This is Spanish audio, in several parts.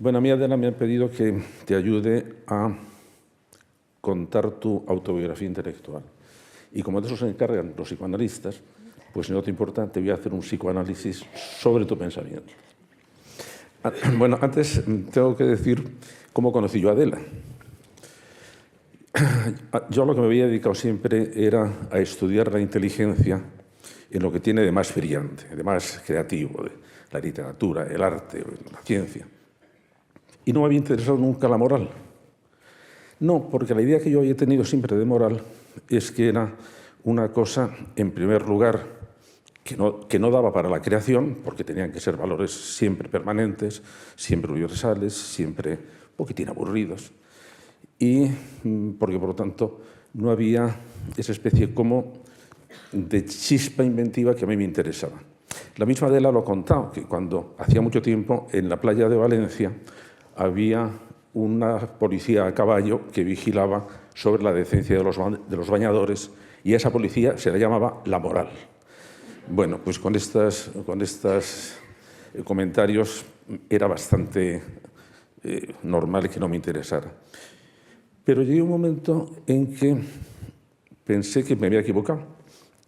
Bueno, a mí Adela me ha pedido que te ayude a contar tu autobiografía intelectual. Y como de eso se encargan los psicoanalistas, pues si no te importa, te voy a hacer un psicoanálisis sobre tu pensamiento. Bueno, antes tengo que decir cómo conocí yo a Adela. Yo lo que me había dedicado siempre era a estudiar la inteligencia en lo que tiene de más brillante, de más creativo, de la literatura, el arte, la ciencia. Y no me había interesado nunca la moral. No, porque la idea que yo había tenido siempre de moral es que era una cosa, en primer lugar, que no daba para la creación, porque tenían que ser valores siempre permanentes, siempre universales, siempre un poquitín aburridos, y porque, por lo tanto, no había esa especie como de chispa inventiva que a mí me interesaba. La misma Adela lo ha contado, que cuando hacía mucho tiempo en la playa de Valencia había una policía a caballo que vigilaba sobre la decencia de los bañadores, y a esa policía se la llamaba la moral. Bueno, pues con estos comentarios era bastante normal que no me interesara. Pero llegué a un momento en que pensé que me había equivocado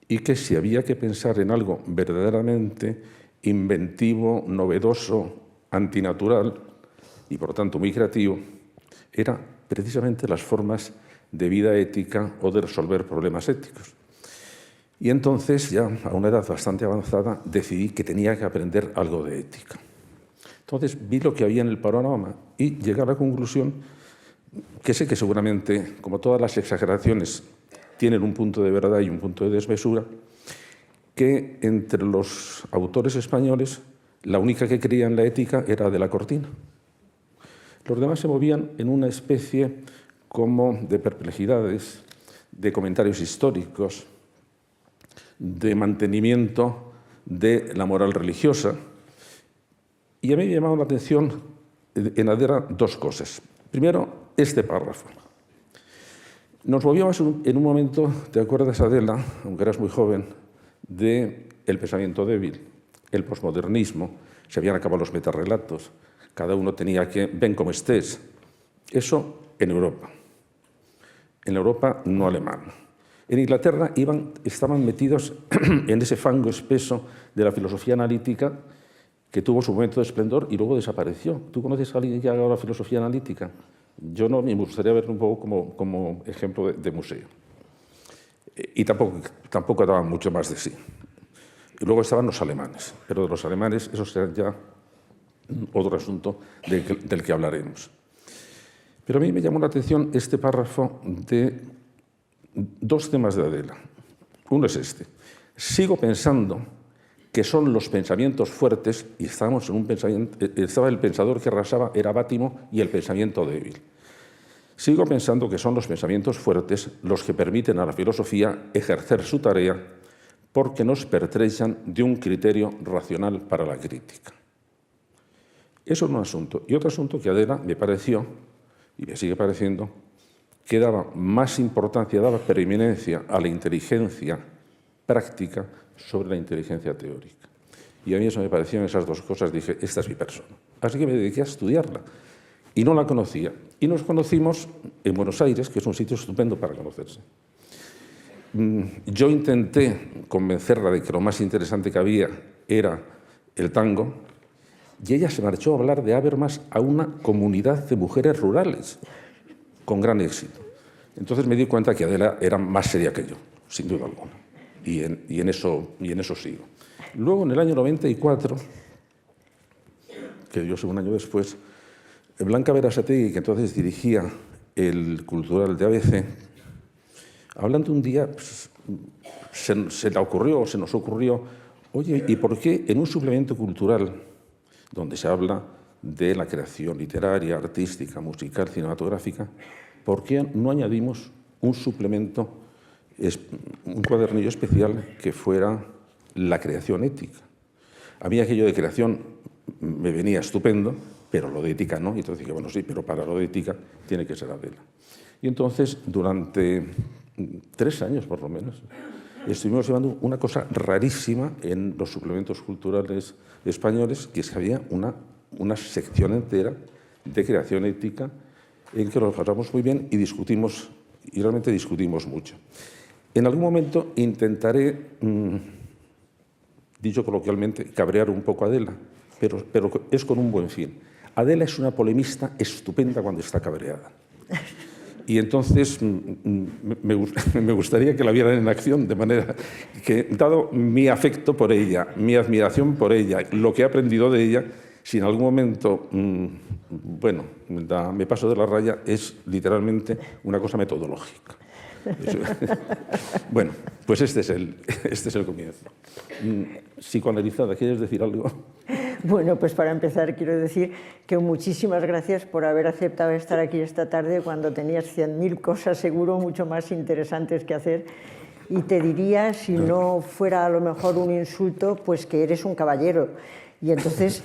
y que si había que pensar en algo verdaderamente inventivo, novedoso, antinatural y por lo tanto muy creativo, era precisamente las formas de vida ética o de resolver problemas éticos. Y entonces, ya a una edad bastante avanzada, decidí que tenía que aprender algo de ética. Entonces vi lo que había en el panorama y llegué a la conclusión que sé que seguramente, como todas las exageraciones, tienen un punto de verdad y un punto de desmesura, que entre los autores españoles la única que creía en la ética era de la Cortina. Los demás se movían en una especie como de perplejidades, de comentarios históricos, de mantenimiento de la moral religiosa. Y a mí me llamaba la atención en Adela dos cosas. Primero, este párrafo. Nos movíamos en un momento, ¿te acuerdas, Adela, aunque eras muy joven, del pensamiento débil, el posmodernismo, se habían acabado los metarrelatos, cada uno tenía que, ven como estés. Eso en Europa. En la Europa no alemana. En Inglaterra estaban metidos en ese fango espeso de la filosofía analítica que tuvo su momento de esplendor y luego desapareció. ¿Tú conoces a alguien que haga la filosofía analítica? Yo no, me gustaría verlo un poco como ejemplo de museo. Y tampoco daban mucho más de sí. Y luego estaban los alemanes, pero de los alemanes, eso será ya otro asunto del que hablaremos. Pero a mí me llamó la atención este párrafo de dos temas de Adela. Uno es este. Sigo pensando que son los pensamientos fuertes, y estábamos en un pensamiento, estaba el pensador que arrasaba, era Bátimo, y el pensamiento débil. Sigo pensando que son los pensamientos fuertes los que permiten a la filosofía ejercer su tarea porque nos pertrechan de un criterio racional para la crítica. Eso es un asunto. Y otro asunto que a Adela me pareció, y me sigue pareciendo, que daba más importancia, daba preeminencia a la inteligencia práctica sobre la inteligencia teórica. Y a mí eso me parecían esas dos cosas, dije, esta es mi persona. Así que me dediqué a estudiarla y no la conocía. Y nos conocimos en Buenos Aires, que es un sitio estupendo para conocerse. Yo intenté convencerla de que lo más interesante que había era el tango, y ella se marchó a hablar de Habermas a una comunidad de mujeres rurales, con gran éxito. Entonces me di cuenta que Adela era más seria que yo, sin duda alguna. Y en eso sigo. Luego, en el año 94, que yo sé un año después, Blanca Berasategui, que entonces dirigía el Cultural de ABC, hablando un día, pues, se nos ocurrió, oye, ¿y por qué en un suplemento cultural, donde se habla de la creación literaria, artística, musical, cinematográfica, por qué no añadimos un suplemento, un cuadernillo especial que fuera la creación ética? A mí aquello de creación me venía estupendo, pero lo de ética no. Y entonces dije, bueno, sí, pero para lo de ética tiene que ser Adela. Y entonces, durante 3 años por lo menos, estuvimos llevando una cosa rarísima en los suplementos culturales españoles, que es que había una sección entera de creación ética en que nos pasamos muy bien y discutimos, y realmente discutimos mucho. En algún momento intentaré, dicho coloquialmente, cabrear un poco a Adela, pero es con un buen fin. Adela es una polemista estupenda cuando está cabreada. Y entonces me gustaría que la vieran en acción, de manera que, dado mi afecto por ella, mi admiración por ella, lo que he aprendido de ella, si en algún momento, bueno, me paso de la raya, es literalmente una cosa metodológica. Bueno, pues este es el comienzo. Psicoanalizada, ¿quieres decir algo? Bueno, pues para empezar quiero decir que muchísimas gracias por haber aceptado estar aquí esta tarde cuando tenías 100.000 cosas seguro mucho más interesantes que hacer. Y te diría, si no fuera a lo mejor un insulto, pues que eres un caballero. Y entonces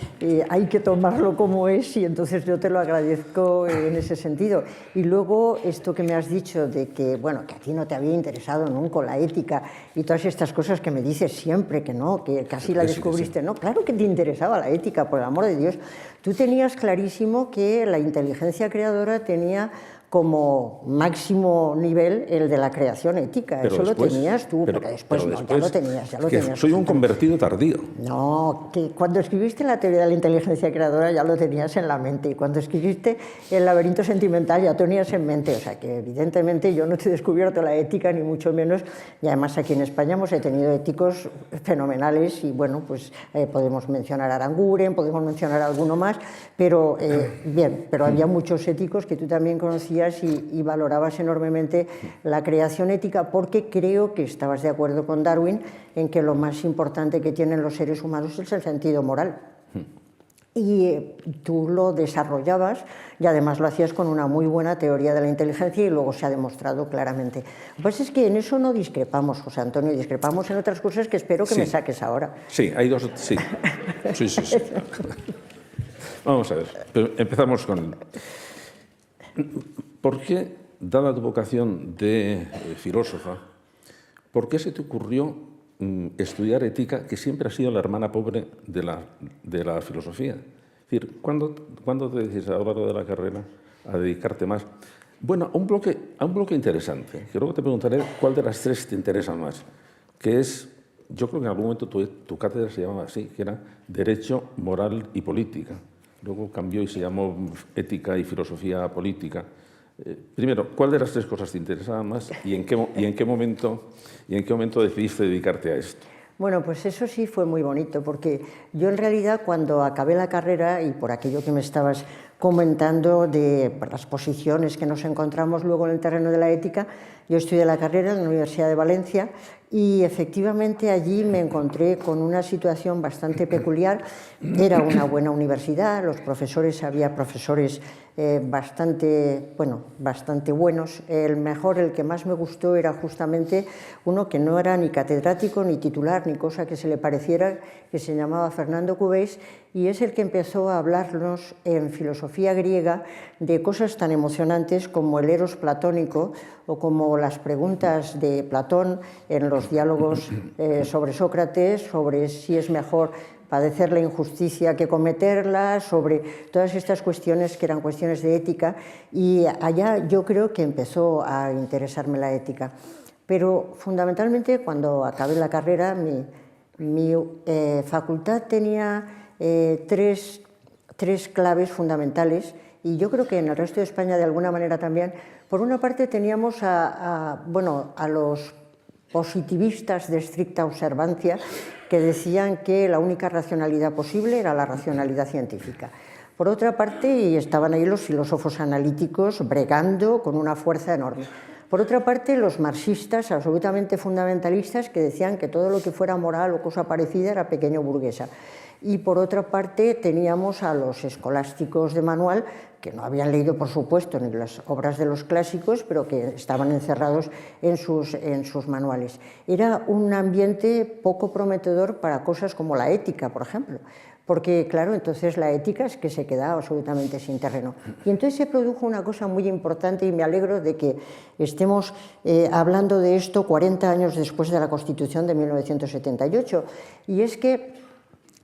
hay que tomarlo como es, y entonces yo te lo agradezco en ese sentido. Y luego esto que me has dicho de que, bueno, que a ti no te había interesado nunca la ética y todas estas cosas que me dices siempre que no, que casi la descubriste. No, claro que te interesaba la ética, por el amor de Dios. Tú tenías clarísimo que la inteligencia creadora tenía como máximo nivel el de la creación ética. Pero eso después, lo tenías tú, pero después no, ya lo tenías. Ya lo tenías. Soy un convertido tardío. No, que cuando escribiste la teoría de la inteligencia creadora ya lo tenías en la mente, y cuando escribiste el laberinto sentimental ya lo tenías en mente, o sea que evidentemente yo no te he descubierto la ética ni mucho menos, y además aquí en España hemos tenido éticos fenomenales y bueno, pues podemos mencionar a Aranguren, podemos mencionar a alguno más, pero bien, pero había muchos éticos que tú también conocías y valorabas enormemente la creación ética, porque creo que estabas de acuerdo con Darwin en que lo más importante que tienen los seres humanos es el sentido moral. Y tú lo desarrollabas y además lo hacías con una muy buena teoría de la inteligencia y luego se ha demostrado claramente. Lo que pasa es que en eso no discrepamos, José Antonio, discrepamos en otras cosas que espero que me saques ahora. Sí, hay dos, sí. Sí. Vamos a ver, pero empezamos con... ¿Por qué, dada tu vocación de filósofa, por qué se te ocurrió estudiar ética, que siempre ha sido la hermana pobre de la filosofía? Es decir, ¿cuándo te decides a lo largo de la carrera a dedicarte más? Bueno, a un bloque interesante, que luego te preguntaré cuál de las tres te interesa más, que es, yo creo que en algún momento tu cátedra se llamaba así, que era Derecho, Moral y Política. Luego cambió y se llamó Ética y Filosofía Política. Primero, ¿cuál de las tres cosas te interesaba más y en qué momento decidiste dedicarte a esto? Bueno, pues eso sí fue muy bonito, porque yo en realidad cuando acabé la carrera, y por aquello que me estabas comentando de las posiciones que nos encontramos luego en el terreno de la ética, yo estudié la carrera en la Universidad de Valencia y efectivamente allí me encontré con una situación bastante peculiar. Era una buena universidad, los profesores, había profesores bastante buenos. El que más me gustó era justamente uno que no era ni catedrático, ni titular, ni cosa que se le pareciera, que se llamaba Fernando Cubéis, y es el que empezó a hablarnos en filosofía griega de cosas tan emocionantes como el eros platónico o como las preguntas de Platón en los diálogos sobre Sócrates, sobre si es mejor padecer la injusticia que cometerla, sobre todas estas cuestiones que eran cuestiones de ética, y allá yo creo que empezó a interesarme la ética. Pero fundamentalmente cuando acabé la carrera mi facultad tenía tres claves fundamentales, y yo creo que en el resto de España de alguna manera también. Por una parte teníamos a los positivistas de estricta observancia, que decían que la única racionalidad posible era la racionalidad científica. Por otra parte, y estaban ahí los filósofos analíticos bregando con una fuerza enorme. Por otra parte, los marxistas absolutamente fundamentalistas, que decían que todo lo que fuera moral o cosa parecida era pequeño burguesa. Y por otra parte teníamos a los escolásticos de manual, que no habían leído, por supuesto, ni las obras de los clásicos, pero que estaban encerrados en sus manuales. Era un ambiente poco prometedor para cosas como la ética, por ejemplo, porque, claro, entonces la ética es que se quedaba absolutamente sin terreno. Y entonces se produjo una cosa muy importante, y me alegro de que estemos hablando de esto 40 años después de la Constitución de 1978, y es que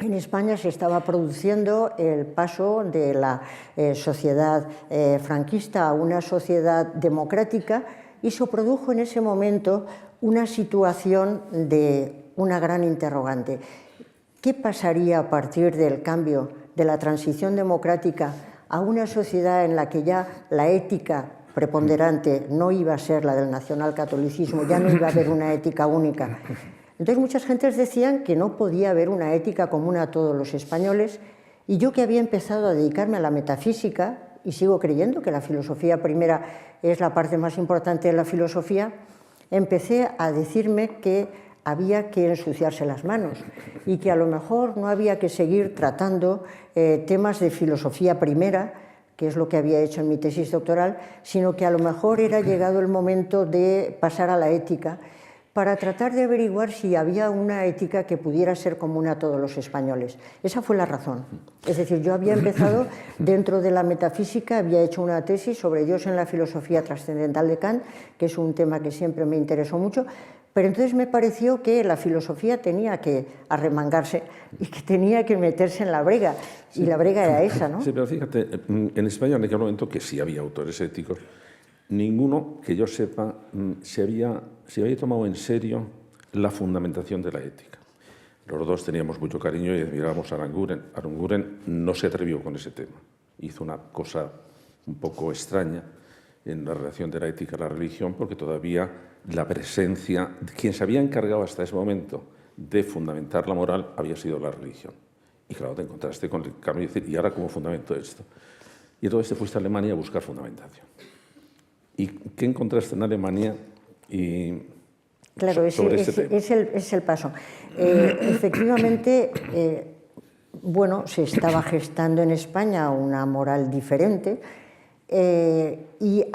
en España se estaba produciendo el paso de la sociedad franquista a una sociedad democrática y se produjo en ese momento una situación de una gran interrogante. ¿Qué pasaría a partir del cambio de la transición democrática a una sociedad en la que ya la ética preponderante no iba a ser la del nacionalcatolicismo, ya no iba a haber una ética única? Entonces muchas gentes decían que no podía haber una ética común a todos los españoles, y yo, que había empezado a dedicarme a la metafísica, y sigo creyendo que la filosofía primera es la parte más importante de la filosofía, empecé a decirme que había que ensuciarse las manos y que a lo mejor no había que seguir tratando temas de filosofía primera, que es lo que había hecho en mi tesis doctoral, sino que a lo mejor era llegado el momento de pasar a la ética, para tratar de averiguar si había una ética que pudiera ser común a todos los españoles. Esa fue la razón. Es decir, yo había empezado dentro de la metafísica, había hecho una tesis sobre Dios en la filosofía trascendental de Kant, que es un tema que siempre me interesó mucho, pero entonces me pareció que la filosofía tenía que arremangarse y que tenía que meterse en la brega, y la brega era esa, ¿no? Sí, pero fíjate, en España en aquel momento que sí había autores éticos, ninguno que yo sepa se había tomado en serio la fundamentación de la ética. Los dos teníamos mucho cariño y admirábamos a Aranguren. Aranguren no se atrevió con ese tema. Hizo una cosa un poco extraña en la relación de la ética y la religión, porque todavía la presencia, quien se había encargado hasta ese momento de fundamentar la moral, había sido la religión. Y claro, te encontraste con el cambio y decir, ¿y ahora cómo fundamento esto? Y entonces te fuiste a Alemania a buscar fundamentación. ¿Y qué encontraste en Alemania? Claro, es el paso. Efectivamente, bueno, se estaba gestando en España una moral diferente, y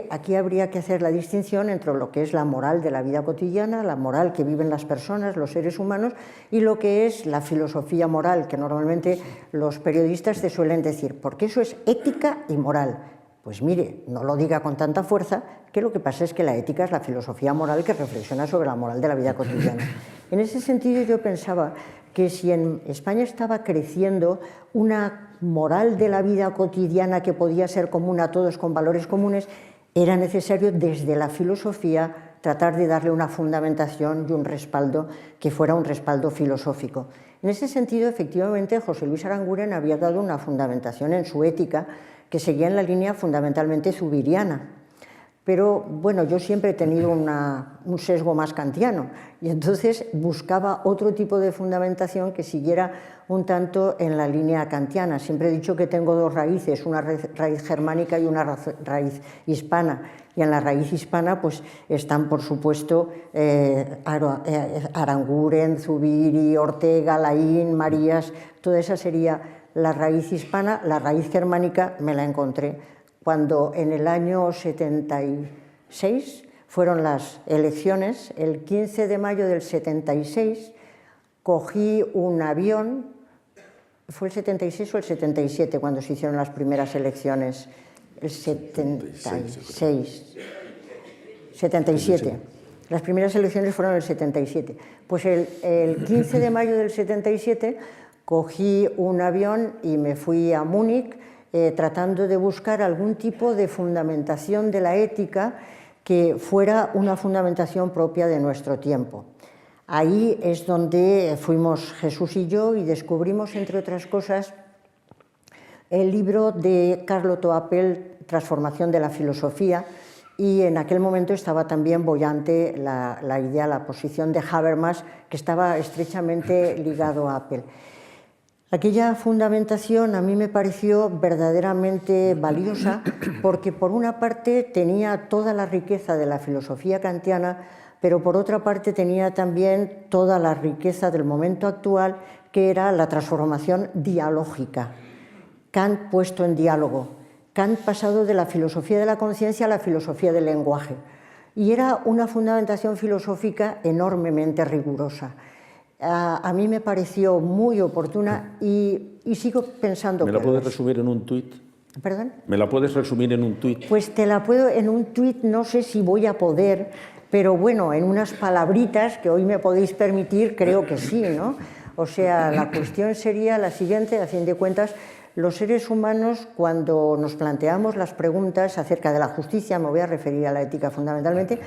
aquí habría que hacer la distinción entre lo que es la moral de la vida cotidiana, la moral que viven las personas, los seres humanos, y lo que es la filosofía moral, que normalmente los periodistas te suelen decir, porque eso es ética y moral. Pues mire, no lo diga con tanta fuerza, que lo que pasa es que la ética es la filosofía moral que reflexiona sobre la moral de la vida cotidiana. En ese sentido, yo pensaba que si en España estaba creciendo una moral de la vida cotidiana que podía ser común a todos, con valores comunes, era necesario desde la filosofía tratar de darle una fundamentación y un respaldo que fuera un respaldo filosófico. En ese sentido, efectivamente, José Luis Aranguren había dado una fundamentación en su ética que seguía en la línea fundamentalmente zubiriana. Pero bueno, yo siempre he tenido un sesgo más kantiano, y entonces buscaba otro tipo de fundamentación que siguiera un tanto en la línea kantiana. Siempre he dicho que tengo dos raíces, una raíz germánica y una raíz hispana, y en la raíz hispana pues están, por supuesto, Aranguren, Zubiri, Ortega, Laín, Marías. Toda esa sería la raíz hispana. La raíz germánica me la encontré cuando en el año 76 fueron las elecciones. El 15 de mayo del 76 cogí un avión. ¿Fue el 76 o el 77 cuando se hicieron las primeras elecciones? El 77. Las primeras elecciones fueron el 77. Pues el 15 de mayo del 77 cogí un avión y me fui a Múnich, tratando de buscar algún tipo de fundamentación de la ética que fuera una fundamentación propia de nuestro tiempo. Ahí es donde fuimos Jesús y yo y descubrimos, entre otras cosas, el libro de Carlo Toapel, Transformación de la filosofía, y en aquel momento estaba también boyante la idea, la posición de Habermas, que estaba estrechamente ligado a Apple. Aquella fundamentación a mí me pareció verdaderamente valiosa porque, por una parte, tenía toda la riqueza de la filosofía kantiana, pero por otra parte tenía también toda la riqueza del momento actual, que era la transformación dialógica. Kant puesto en diálogo, Kant pasado de la filosofía de la conciencia a la filosofía del lenguaje, y era una fundamentación filosófica enormemente rigurosa. A mí me pareció muy oportuna y sigo pensando... ¿Me la puedes resumir en un tuit? ¿Perdón? ¿Me la puedes resumir en un tuit? Pues te la puedo en un tuit, no sé si voy a poder, pero bueno, en unas palabritas que hoy me podéis permitir, creo que sí, ¿no? O sea, la cuestión sería la siguiente, a fin de cuentas, los seres humanos, cuando nos planteamos las preguntas acerca de la justicia, me voy a referir a la ética fundamentalmente,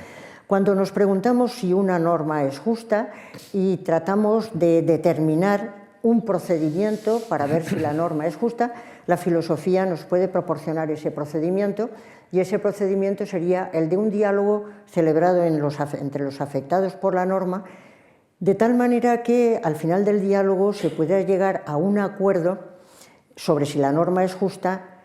cuando nos preguntamos si una norma es justa y tratamos de determinar un procedimiento para ver si la norma es justa, la filosofía nos puede proporcionar ese procedimiento, y ese procedimiento sería el de un diálogo celebrado entre los afectados por la norma, de tal manera que al final del diálogo se pueda llegar a un acuerdo sobre si la norma es justa,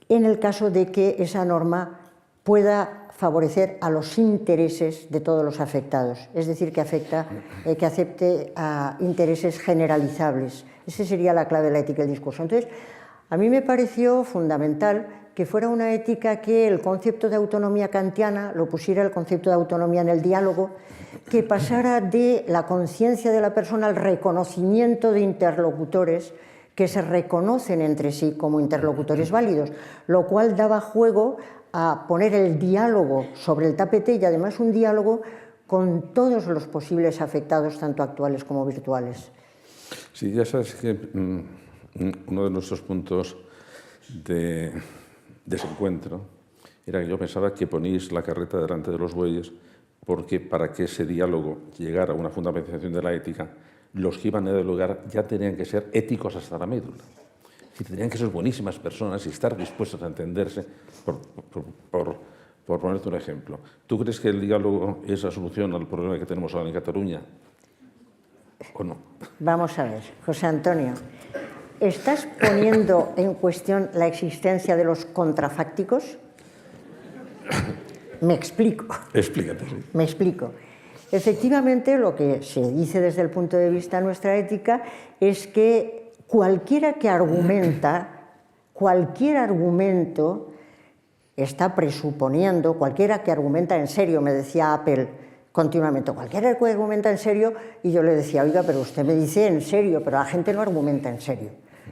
en el caso de que esa norma pueda favorecer a los intereses de todos los afectados, es decir, que acepte a intereses generalizables. Esa sería la clave de la ética del discurso. Entonces, a mí me pareció fundamental que fuera una ética que el concepto de autonomía kantiana lo pusiera el concepto de autonomía en el diálogo, que pasara de la conciencia de la persona al reconocimiento de interlocutores que se reconocen entre sí como interlocutores válidos, lo cual daba juego a poner el diálogo sobre el tapete, y además un diálogo con todos los posibles afectados, tanto actuales como virtuales. Sí, ya sabes que uno de nuestros puntos de desencuentro era que yo pensaba que poníais la carreta delante de los bueyes, porque para que ese diálogo llegara a una fundamentación de la ética, los que iban a dialogar ya tenían que ser éticos hasta la médula. Y tenían que ser buenísimas personas y estar dispuestos a entenderse, por ponerte un ejemplo. ¿Tú crees que el diálogo es la solución al problema que tenemos ahora en Cataluña? ¿O no? Vamos a ver, José Antonio, ¿estás poniendo en cuestión la existencia de los contrafácticos? Me explico. Explícate. Sí. Me explico. Efectivamente, lo que se dice desde el punto de vista de nuestra ética es que cualquiera que argumenta, cualquier argumento está presuponiendo, cualquiera que argumenta en serio, me decía Apple continuamente, cualquiera que argumenta en serio, y yo le decía, oiga, pero usted me dice en serio, pero la gente no argumenta en serio.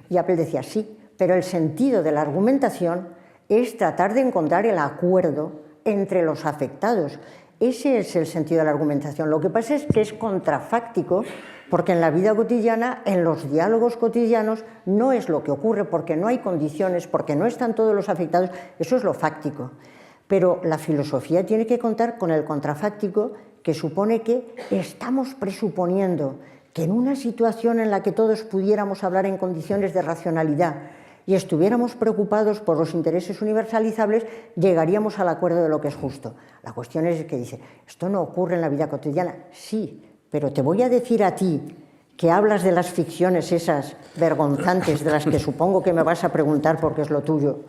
Y Apple decía, sí, pero el sentido de la argumentación es tratar de encontrar el acuerdo entre los afectados. Ese es el sentido de la argumentación. Lo que pasa es que es contrafáctico, porque en la vida cotidiana, en los diálogos cotidianos, no es lo que ocurre, porque no hay condiciones, porque no están todos los afectados. Eso es lo fáctico. Pero la filosofía tiene que contar con el contrafáctico, que supone que estamos presuponiendo que en una situación en la que todos pudiéramos hablar en condiciones de racionalidad y estuviéramos preocupados por los intereses universalizables, llegaríamos al acuerdo de lo que es justo. La cuestión es que dice, esto no ocurre en la vida cotidiana. Sí, pero te voy a decir a ti, que hablas de las ficciones esas vergonzantes, de las que supongo que me vas a preguntar porque es lo tuyo,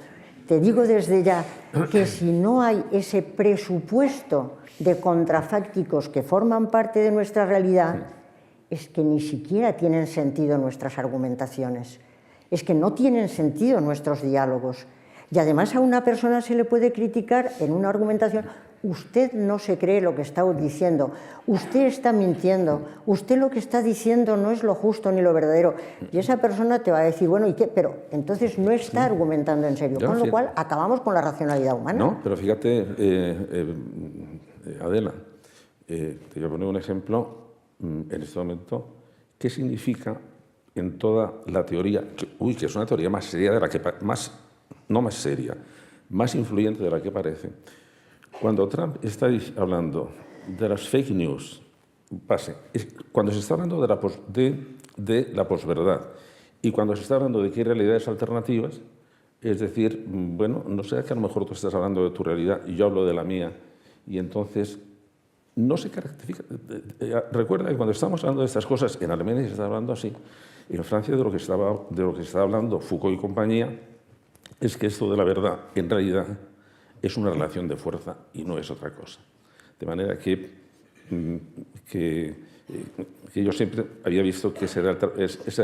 te digo desde ya que si no hay ese presupuesto de contrafácticos que forman parte de nuestra realidad, es que ni siquiera tienen sentido nuestras argumentaciones. Es que no tienen sentido nuestros diálogos. Y además a una persona se le puede criticar en una argumentación, usted no se cree lo que está diciendo, usted está mintiendo, usted lo que está diciendo no es lo justo ni lo verdadero. Y esa persona te va a decir, bueno, ¿y qué? Pero entonces no está argumentando en serio, con lo cual acabamos con la racionalidad humana. No, pero fíjate, Adela, te voy a poner un ejemplo en este momento. ¿Qué significa en toda la teoría, que es una teoría más seria de la que no más seria, más influyente de la que parece? Cuando Trump está hablando de las fake news, cuando se está hablando de la posverdad y cuando se está hablando de que hay realidades alternativas, es decir, bueno, no sé, que a lo mejor tú estás hablando de tu realidad y yo hablo de la mía, y entonces no se caracteriza. Recuerda que cuando estamos hablando de estas cosas, en Alemania se está hablando así, y en Francia de lo que estaba hablando Foucault y compañía, es que esto de la verdad, en realidad, es una relación de fuerza y no es otra cosa. De manera que yo siempre había visto que ese era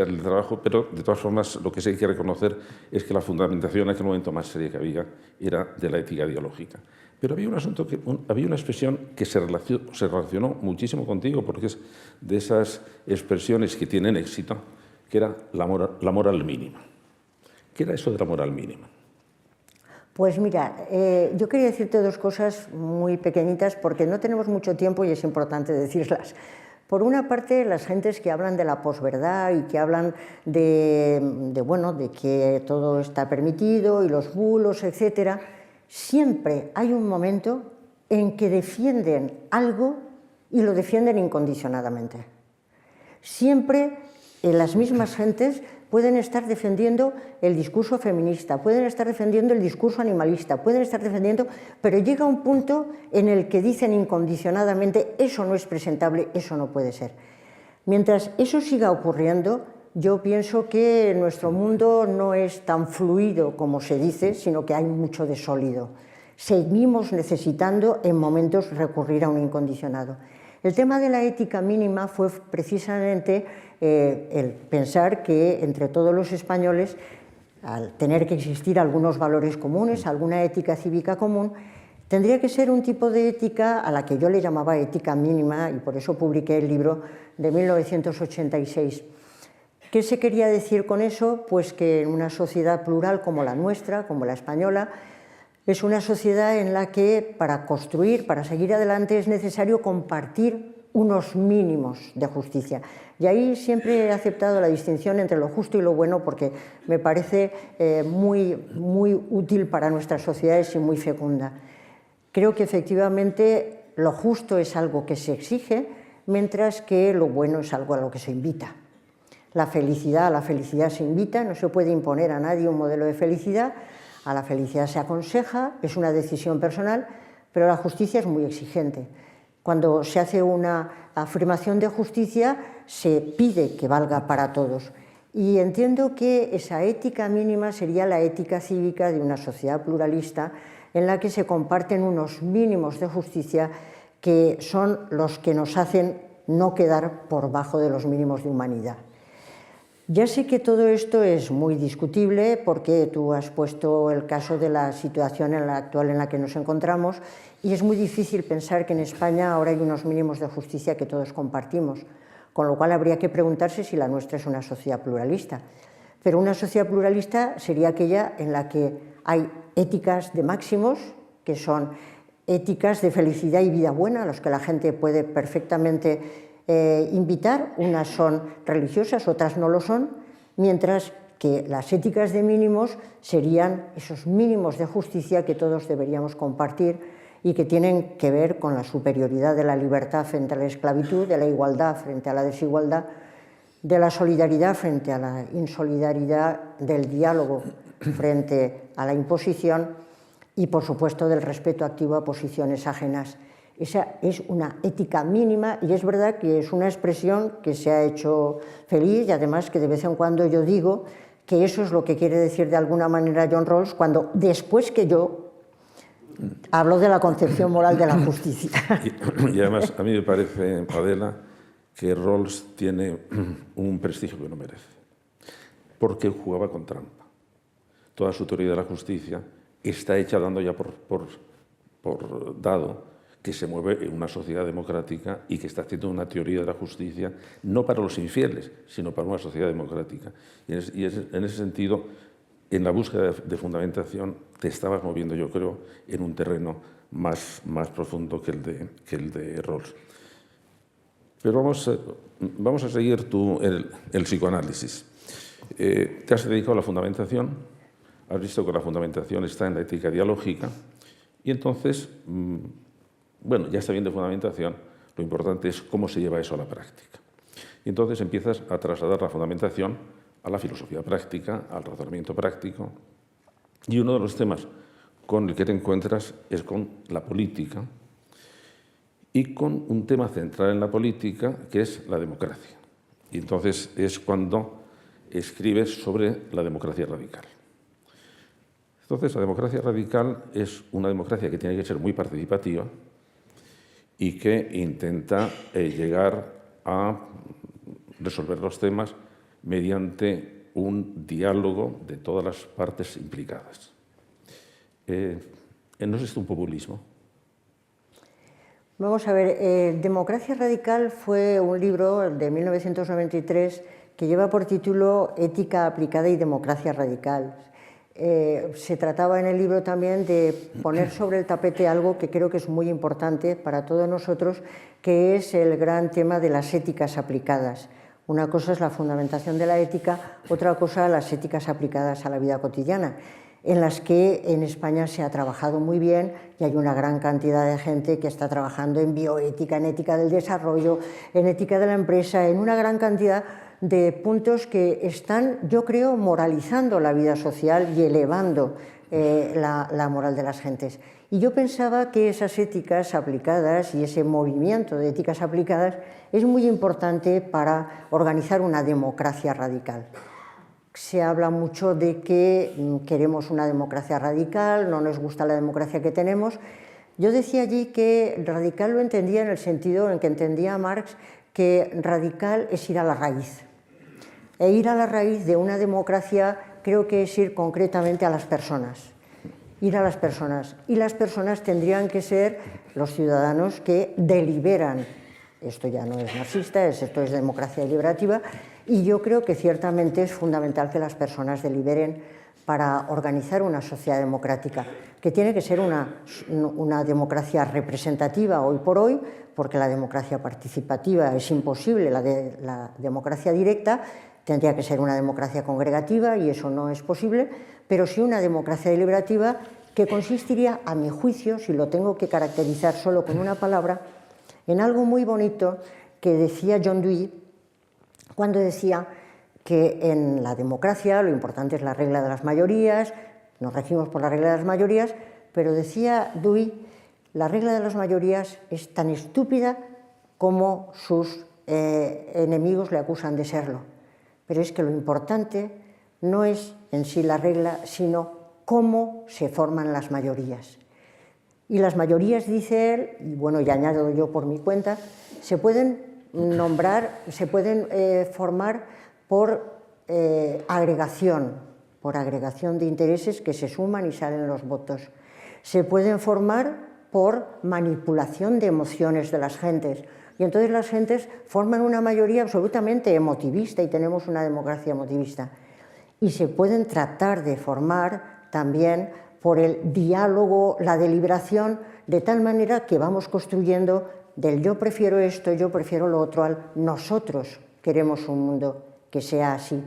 el trabajo, pero de todas formas lo que sí hay que reconocer es que la fundamentación en aquel momento más seria que había era de la ética dialógica. Pero había un asunto, había una expresión que se relacionó muchísimo contigo, porque es de esas expresiones que tienen éxito, que era la moral mínima. ¿Qué era eso de la moral mínima? Pues mira, yo quería decirte dos cosas muy pequeñitas porque no tenemos mucho tiempo y es importante decirlas. Por una parte, las gentes que hablan de la posverdad y que hablan de que todo está permitido y los bulos, etc., siempre hay un momento en que defienden algo y lo defienden incondicionadamente. Siempre las mismas gentes pueden estar defendiendo el discurso feminista, pueden estar defendiendo el discurso animalista, pueden estar defendiendo, pero llega un punto en el que dicen incondicionadamente eso no es presentable, eso no puede ser. Mientras eso siga ocurriendo, yo pienso que nuestro mundo no es tan fluido como se dice, sino que hay mucho de sólido. Seguimos necesitando en momentos recurrir a un incondicionado. El tema de la ética mínima fue precisamente el pensar que entre todos los españoles, al tener que existir algunos valores comunes, alguna ética cívica común, tendría que ser un tipo de ética a la que yo le llamaba ética mínima, y por eso publiqué el libro de 1986. ¿Qué se quería decir con eso? Pues que en una sociedad plural como la nuestra, como la española, es una sociedad en la que para construir, para seguir adelante, es necesario compartir unos mínimos de justicia. Y ahí siempre he aceptado la distinción entre lo justo y lo bueno porque me parece muy útil para nuestras sociedades y muy fecunda. Creo que efectivamente lo justo es algo que se exige, mientras que lo bueno es algo a lo que se invita. A la felicidad se invita, no se puede imponer a nadie un modelo de felicidad. A la felicidad se aconseja, es una decisión personal, pero la justicia es muy exigente. Cuando se hace una afirmación de justicia, se pide que valga para todos. Y entiendo que esa ética mínima sería la ética cívica de una sociedad pluralista en la que se comparten unos mínimos de justicia que son los que nos hacen no quedar por bajo de los mínimos de humanidad. Ya sé que todo esto es muy discutible porque tú has puesto el caso de la situación actual en la que nos encontramos y es muy difícil pensar que en España ahora hay unos mínimos de justicia que todos compartimos, con lo cual habría que preguntarse si la nuestra es una sociedad pluralista. Pero una sociedad pluralista sería aquella en la que hay éticas de máximos, que son éticas de felicidad y vida buena, a los que la gente puede perfectamente invitar. Unas son religiosas, otras no lo son, mientras que las éticas de mínimos serían esos mínimos de justicia que todos deberíamos compartir y que tienen que ver con la superioridad de la libertad frente a la esclavitud, de la igualdad frente a la desigualdad, de la solidaridad frente a la insolidaridad, del diálogo frente a la imposición y, por supuesto, del respeto activo a posiciones ajenas. Esa es una ética mínima y es verdad que es una expresión que se ha hecho feliz y además que de vez en cuando yo digo que eso es lo que quiere decir de alguna manera John Rawls cuando después que yo hablo de la concepción moral de la justicia. Y además a mí me parece, Adela, que Rawls tiene un prestigio que no merece, porque jugaba con trampa. Toda su teoría de la justicia está hecha dando ya por dado que se mueve en una sociedad democrática y que está haciendo una teoría de la justicia no para los infieles, sino para una sociedad democrática. Y en ese sentido, en la búsqueda de fundamentación, te estabas moviendo, yo creo, en un terreno más profundo que el de Rawls. Pero vamos a seguir el psicoanálisis. Te has dedicado a la fundamentación, has visto que la fundamentación está en la ética dialógica, y entonces, bueno, ya está bien de fundamentación, lo importante es cómo se lleva eso a la práctica. Y entonces empiezas a trasladar la fundamentación a la filosofía práctica, al razonamiento práctico, y uno de los temas con el que te encuentras es con la política y con un tema central en la política que es la democracia. Y entonces es cuando escribes sobre la democracia radical. Entonces, la democracia radical es una democracia que tiene que ser muy participativa y que intenta llegar a resolver los temas mediante un diálogo de todas las partes implicadas. ¿No es esto un populismo? Vamos a ver, Democracia Radical fue un libro de 1993 que lleva por título Ética aplicada y democracia radical. se trataba en el libro también de poner sobre el tapete algo que creo que es muy importante para todos nosotros, que es el gran tema de las éticas aplicadas. Una cosa es la fundamentación de la ética, otra cosa las éticas aplicadas a la vida cotidiana, en las que en España se ha trabajado muy bien y hay una gran cantidad de gente que está trabajando en bioética, en ética del desarrollo, en ética de la empresa, en una gran cantidad de puntos que están, yo creo, moralizando la vida social y elevando la moral de las gentes. Y yo pensaba que esas éticas aplicadas y ese movimiento de éticas aplicadas es muy importante para organizar una democracia radical. Se habla mucho de que queremos una democracia radical, no nos gusta la democracia que tenemos. Yo decía allí que radical lo entendía en el sentido en que entendía Marx que radical es ir a la raíz. E ir a la raíz de una democracia creo que es ir concretamente a las personas. Ir a las personas. Y las personas tendrían que ser los ciudadanos que deliberan. Esto ya no es marxista, esto es democracia deliberativa. Y yo creo que ciertamente es fundamental que las personas deliberen para organizar una sociedad democrática, que tiene que ser una democracia representativa hoy por hoy, porque la democracia participativa es imposible, la democracia directa tendría que ser una democracia congregativa y eso no es posible, pero sí una democracia deliberativa que consistiría, a mi juicio, si lo tengo que caracterizar solo con una palabra, en algo muy bonito que decía John Dewey cuando decía que en la democracia lo importante es la regla de las mayorías, nos regimos por la regla de las mayorías, pero decía Dewey, la regla de las mayorías es tan estúpida como sus enemigos le acusan de serlo. Pero es que lo importante no es en sí la regla, sino cómo se forman las mayorías. Y las mayorías, dice él, y bueno, ya añado yo por mi cuenta, se pueden nombrar, se pueden formar por agregación de intereses que se suman y salen los votos. Se pueden formar por manipulación de emociones de las gentes. Y entonces las gentes forman una mayoría absolutamente emotivista y tenemos una democracia emotivista. Y se pueden tratar de formar también por el diálogo, la deliberación, de tal manera que vamos construyendo del yo prefiero esto, yo prefiero lo otro, al nosotros queremos un mundo que sea así.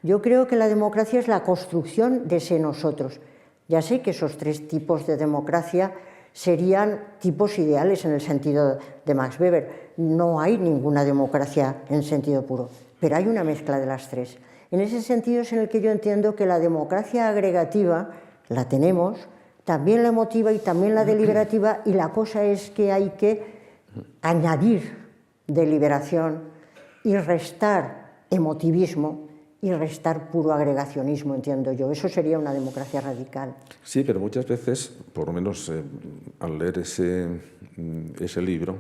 Yo creo que la democracia es la construcción de ese nosotros. Ya sé que esos tres tipos de democracia serían tipos ideales en el sentido de Max Weber. No hay ninguna democracia en sentido puro, pero hay una mezcla de las tres. En ese sentido es en el que yo entiendo que la democracia agregativa la tenemos, también la emotiva y también la deliberativa, y la cosa es que hay que añadir deliberación y restar emotivismo y restar puro agregacionismo, entiendo yo. Eso sería una democracia radical. Sí, pero muchas veces, por lo menos al leer ese libro,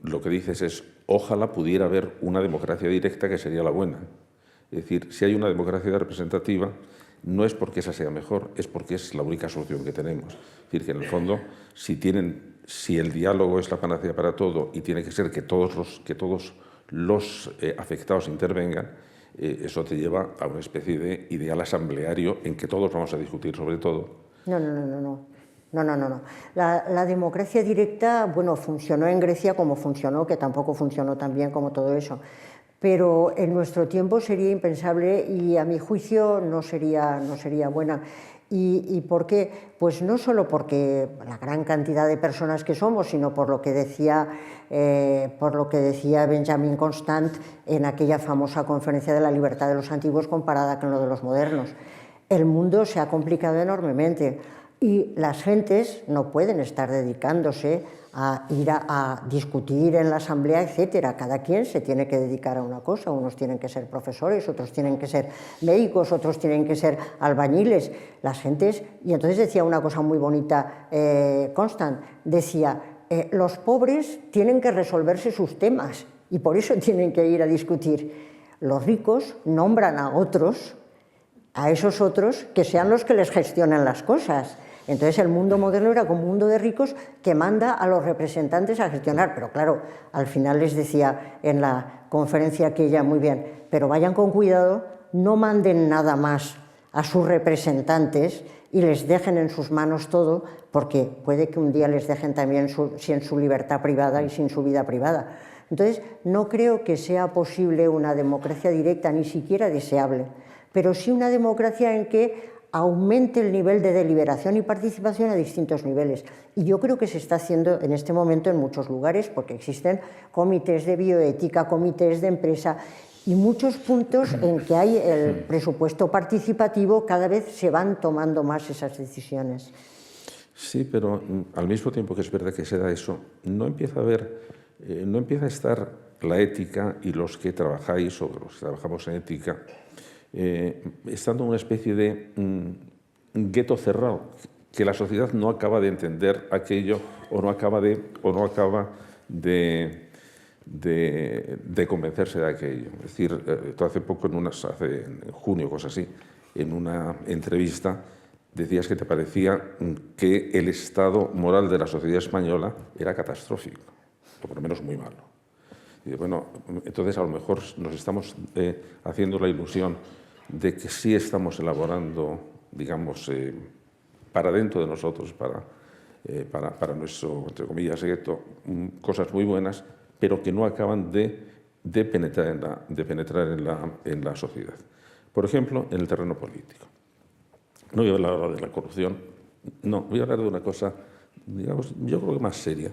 lo que dices es, ojalá pudiera haber una democracia directa que sería la buena. Es decir, si hay una democracia representativa, no es porque esa sea mejor, es porque es la única solución que tenemos. Es decir, que en el fondo, si el diálogo es la panacea para todo y tiene que ser que todos los afectados intervengan, eso te lleva a una especie de ideal asambleario en que todos vamos a discutir sobre todo. No. La democracia directa, bueno, funcionó en Grecia como funcionó, que tampoco funcionó tan bien como todo eso. Pero en nuestro tiempo sería impensable y a mi juicio no sería buena. ¿Y por qué? Pues no solo porque la gran cantidad de personas que somos, sino por lo que decía Benjamin Constant en aquella famosa conferencia de la libertad de los antiguos comparada con lo de los modernos. El mundo se ha complicado enormemente y las gentes no pueden estar dedicándose a ir a discutir en la asamblea, etcétera. Cada quien se tiene que dedicar a una cosa. Unos tienen que ser profesores, otros tienen que ser médicos, otros tienen que ser albañiles. Las gentes... Y entonces decía una cosa muy bonita Constant, decía, los pobres tienen que resolverse sus temas y por eso tienen que ir a discutir. Los ricos nombran a otros, a esos otros, que sean los que les gestionan las cosas. Entonces el mundo moderno era como un mundo de ricos que manda a los representantes a gestionar, pero claro, al final les decía en la conferencia aquella muy bien, pero vayan con cuidado, no manden nada más a sus representantes y les dejen en sus manos todo, porque puede que un día les dejen también sin su libertad privada y sin su vida privada. Entonces, no creo que sea posible una democracia directa, ni siquiera deseable, pero sí una democracia en que aumente el nivel de deliberación y participación a distintos niveles. Y yo creo que se está haciendo en este momento en muchos lugares, porque existen comités de bioética, comités de empresa y muchos puntos en que hay el presupuesto participativo, cada vez se van tomando más esas decisiones. Sí, pero al mismo tiempo que es verdad que se da eso, no empieza a estar la ética y los que trabajáis o los que trabajamos en ética estando en una especie de gueto cerrado, que la sociedad no acaba de entender aquello o no acaba de convencerse de aquello. Es decir, tú hace poco, en junio, cosas así, en una entrevista, decías que te parecía que el estado moral de la sociedad española era catastrófico, o por lo menos muy malo. Y bueno, entonces a lo mejor nos estamos haciendo la ilusión de que sí estamos elaborando, digamos, para dentro de nosotros, para nuestro, entre comillas, gueto, cosas muy buenas, pero que no acaban de penetrar en la sociedad. Por ejemplo, en el terreno político. No voy a hablar ahora de la corrupción, no, voy a hablar de una cosa, digamos, yo creo que más seria.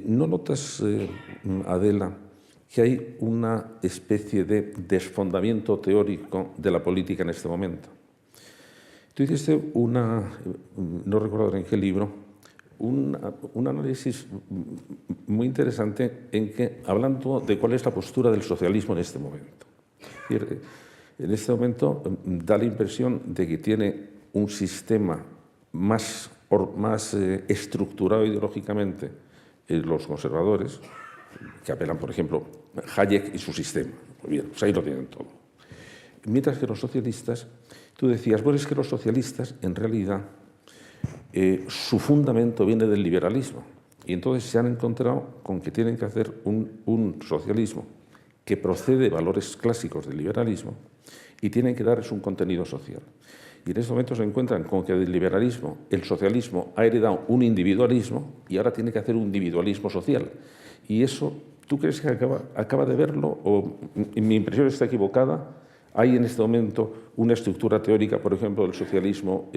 ¿No notas, Adela, que hay una especie de desfondamiento teórico de la política en este momento? Tú hiciste no recuerdo en qué libro, un análisis muy interesante hablando de cuál es la postura del socialismo en este momento. Es decir, en este momento da la impresión de que tiene un sistema más estructurado ideológicamente los conservadores, que apelan, por ejemplo, Hayek y su sistema. Pues bien, pues ahí lo tienen todo. Mientras que los socialistas, tú decías, bueno, es que los socialistas, en realidad, su fundamento viene del liberalismo. Y entonces se han encontrado con que tienen que hacer un socialismo que procede de valores clásicos del liberalismo y tienen que darles un contenido social. Y en este momento se encuentran con que del liberalismo, el socialismo ha heredado un individualismo y ahora tiene que hacer un individualismo social. Y eso, ¿tú crees que acaba de verlo? ¿O mi impresión está equivocada? ¿Hay en este momento una estructura teórica, por ejemplo, del socialismo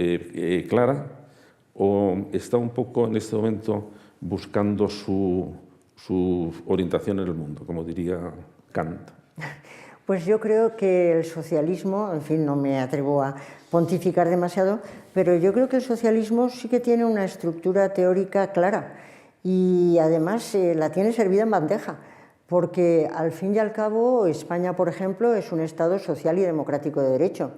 clara? ¿O está un poco en este momento buscando su orientación en el mundo, como diría Kant? Pues yo creo que el socialismo, en fin, no me atrevo a pontificar demasiado, pero yo creo que el socialismo sí que tiene una estructura teórica clara y además la tiene servida en bandeja, porque al fin y al cabo España, por ejemplo, es un Estado social y democrático de derecho.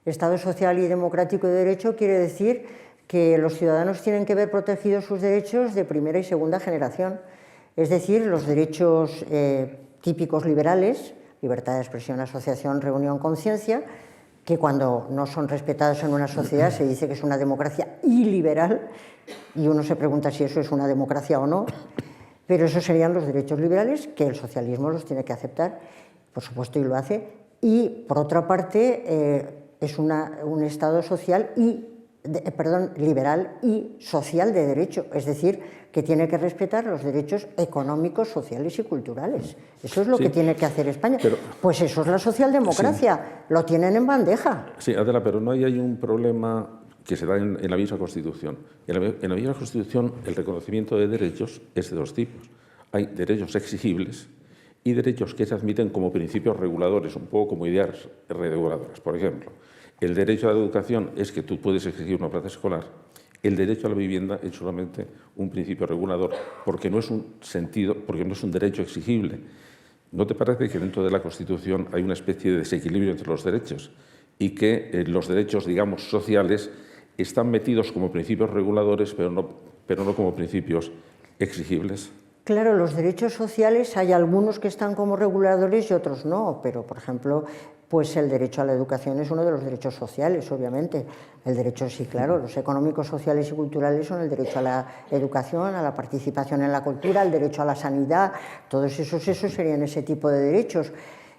Estado social y democrático de derecho quiere decir que los ciudadanos tienen que ver protegidos sus derechos de primera y segunda generación, es decir, los derechos típicos liberales, libertad de expresión, asociación, reunión, conciencia, que cuando no son respetados en una sociedad se dice que es una democracia iliberal, y uno se pregunta si eso es una democracia o no, pero esos serían los derechos liberales que el socialismo los tiene que aceptar, por supuesto, y lo hace, y por otra parte es un Estado liberal y social de derecho, es decir, que tiene que respetar los derechos económicos, sociales y culturales. Eso es lo que tiene que hacer España. Pues eso es la socialdemocracia, sí. Lo tienen en bandeja. Sí, Adela, pero no hay un problema que se da en la misma Constitución. En la misma Constitución el reconocimiento de derechos es de dos tipos. Hay derechos exigibles y derechos que se admiten como principios reguladores, un poco como ideas reguladoras. Por ejemplo, el derecho a la educación es que tú puedes exigir una plaza escolar. El derecho a la vivienda es solamente un principio regulador porque no es un derecho exigible. ¿No te parece que dentro de la Constitución hay una especie de desequilibrio entre los derechos y que los derechos, digamos, sociales están metidos como principios reguladores, pero no como principios exigibles? Claro, los derechos sociales hay algunos que están como reguladores y otros no, pero, por ejemplo, pues el derecho a la educación es uno de los derechos sociales, obviamente. El derecho, sí, claro, los económicos, sociales y culturales son el derecho a la educación, a la participación en la cultura, el derecho a la sanidad, todos esos serían ese tipo de derechos.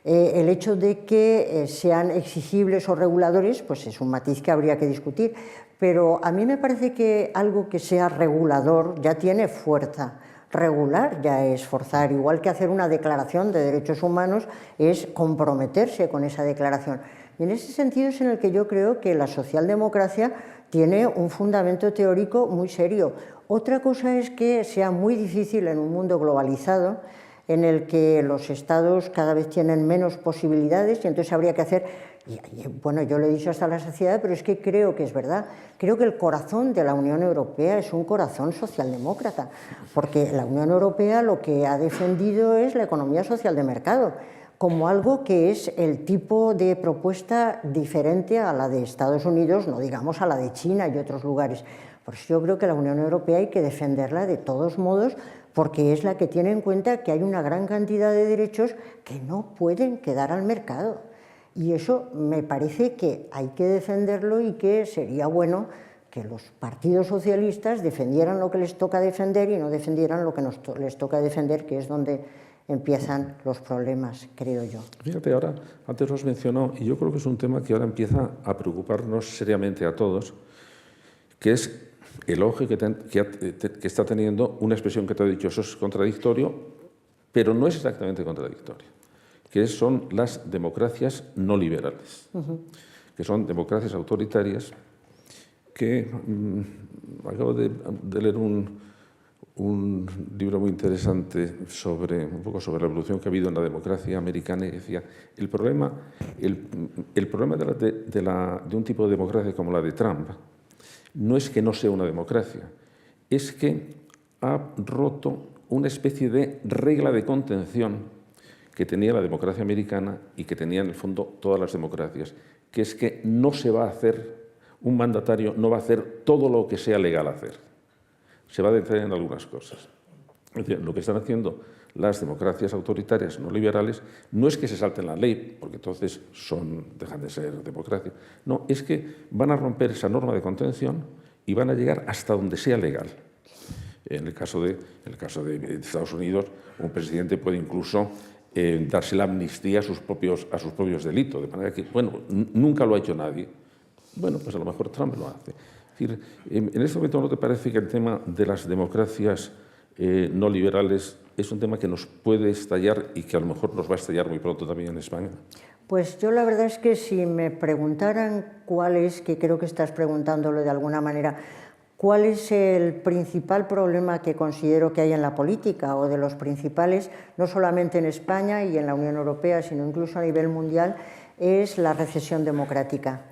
El hecho de que sean exigibles o reguladores, pues es un matiz que habría que discutir, pero a mí me parece que algo que sea regulador ya tiene fuerza. Regular ya es forzar, igual que hacer una declaración de derechos humanos es comprometerse con esa declaración. Y en ese sentido es en el que yo creo que la socialdemocracia tiene un fundamento teórico muy serio. Otra cosa es que sea muy difícil en un mundo globalizado, en el que los estados cada vez tienen menos posibilidades y entonces habría que hacer, y bueno, yo lo he dicho hasta la saciedad, pero es que creo que es verdad, creo que el corazón de la Unión Europea es un corazón socialdemócrata, porque la Unión Europea lo que ha defendido es la economía social de mercado, como algo que es el tipo de propuesta diferente a la de Estados Unidos, no digamos a la de China y otros lugares. Por eso yo creo que la Unión Europea hay que defenderla de todos modos, porque es la que tiene en cuenta que hay una gran cantidad de derechos que no pueden quedar al mercado. Y eso me parece que hay que defenderlo y que sería bueno que los partidos socialistas defendieran lo que les toca defender y no defendieran lo que les toca defender, que es donde empiezan los problemas, creo yo. Fíjate, ahora, antes los mencionó, y yo creo que es un tema que ahora empieza a preocuparnos seriamente a todos, que es el auge que está teniendo una expresión que te he dicho, eso es contradictorio, pero no es exactamente contradictorio, que son las democracias no liberales, que son democracias autoritarias que acabo de leer un libro muy interesante un poco sobre la evolución que ha habido en la democracia americana y decía, el problema de un tipo de democracia como la de Trump no es que no sea una democracia, es que ha roto una especie de regla de contención que tenía la democracia americana y que tenía en el fondo todas las democracias, que es que no se va a hacer, un mandatario no va a hacer todo lo que sea legal hacer, se va a detener en algunas cosas. Es decir, lo que están haciendo las democracias autoritarias no liberales no es que se salten la ley, porque entonces dejan de ser democracia, no, es que van a romper esa norma de contención y van a llegar hasta donde sea legal. En el caso de Estados Unidos, un presidente puede incluso darse la amnistía a sus propios delitos, de manera que, bueno, nunca lo ha hecho nadie. Bueno, pues a lo mejor Trump lo hace. Es decir, en este momento, ¿no te parece que el tema de las democracias no liberales es un tema que nos puede estallar y que a lo mejor nos va a estallar muy pronto también en España? Pues yo la verdad es que si me preguntaran cuál es, que creo que estás preguntándolo de alguna manera, cuál es el principal problema que considero que hay en la política o de los principales, no solamente en España y en la Unión Europea, sino incluso a nivel mundial, es la recesión democrática.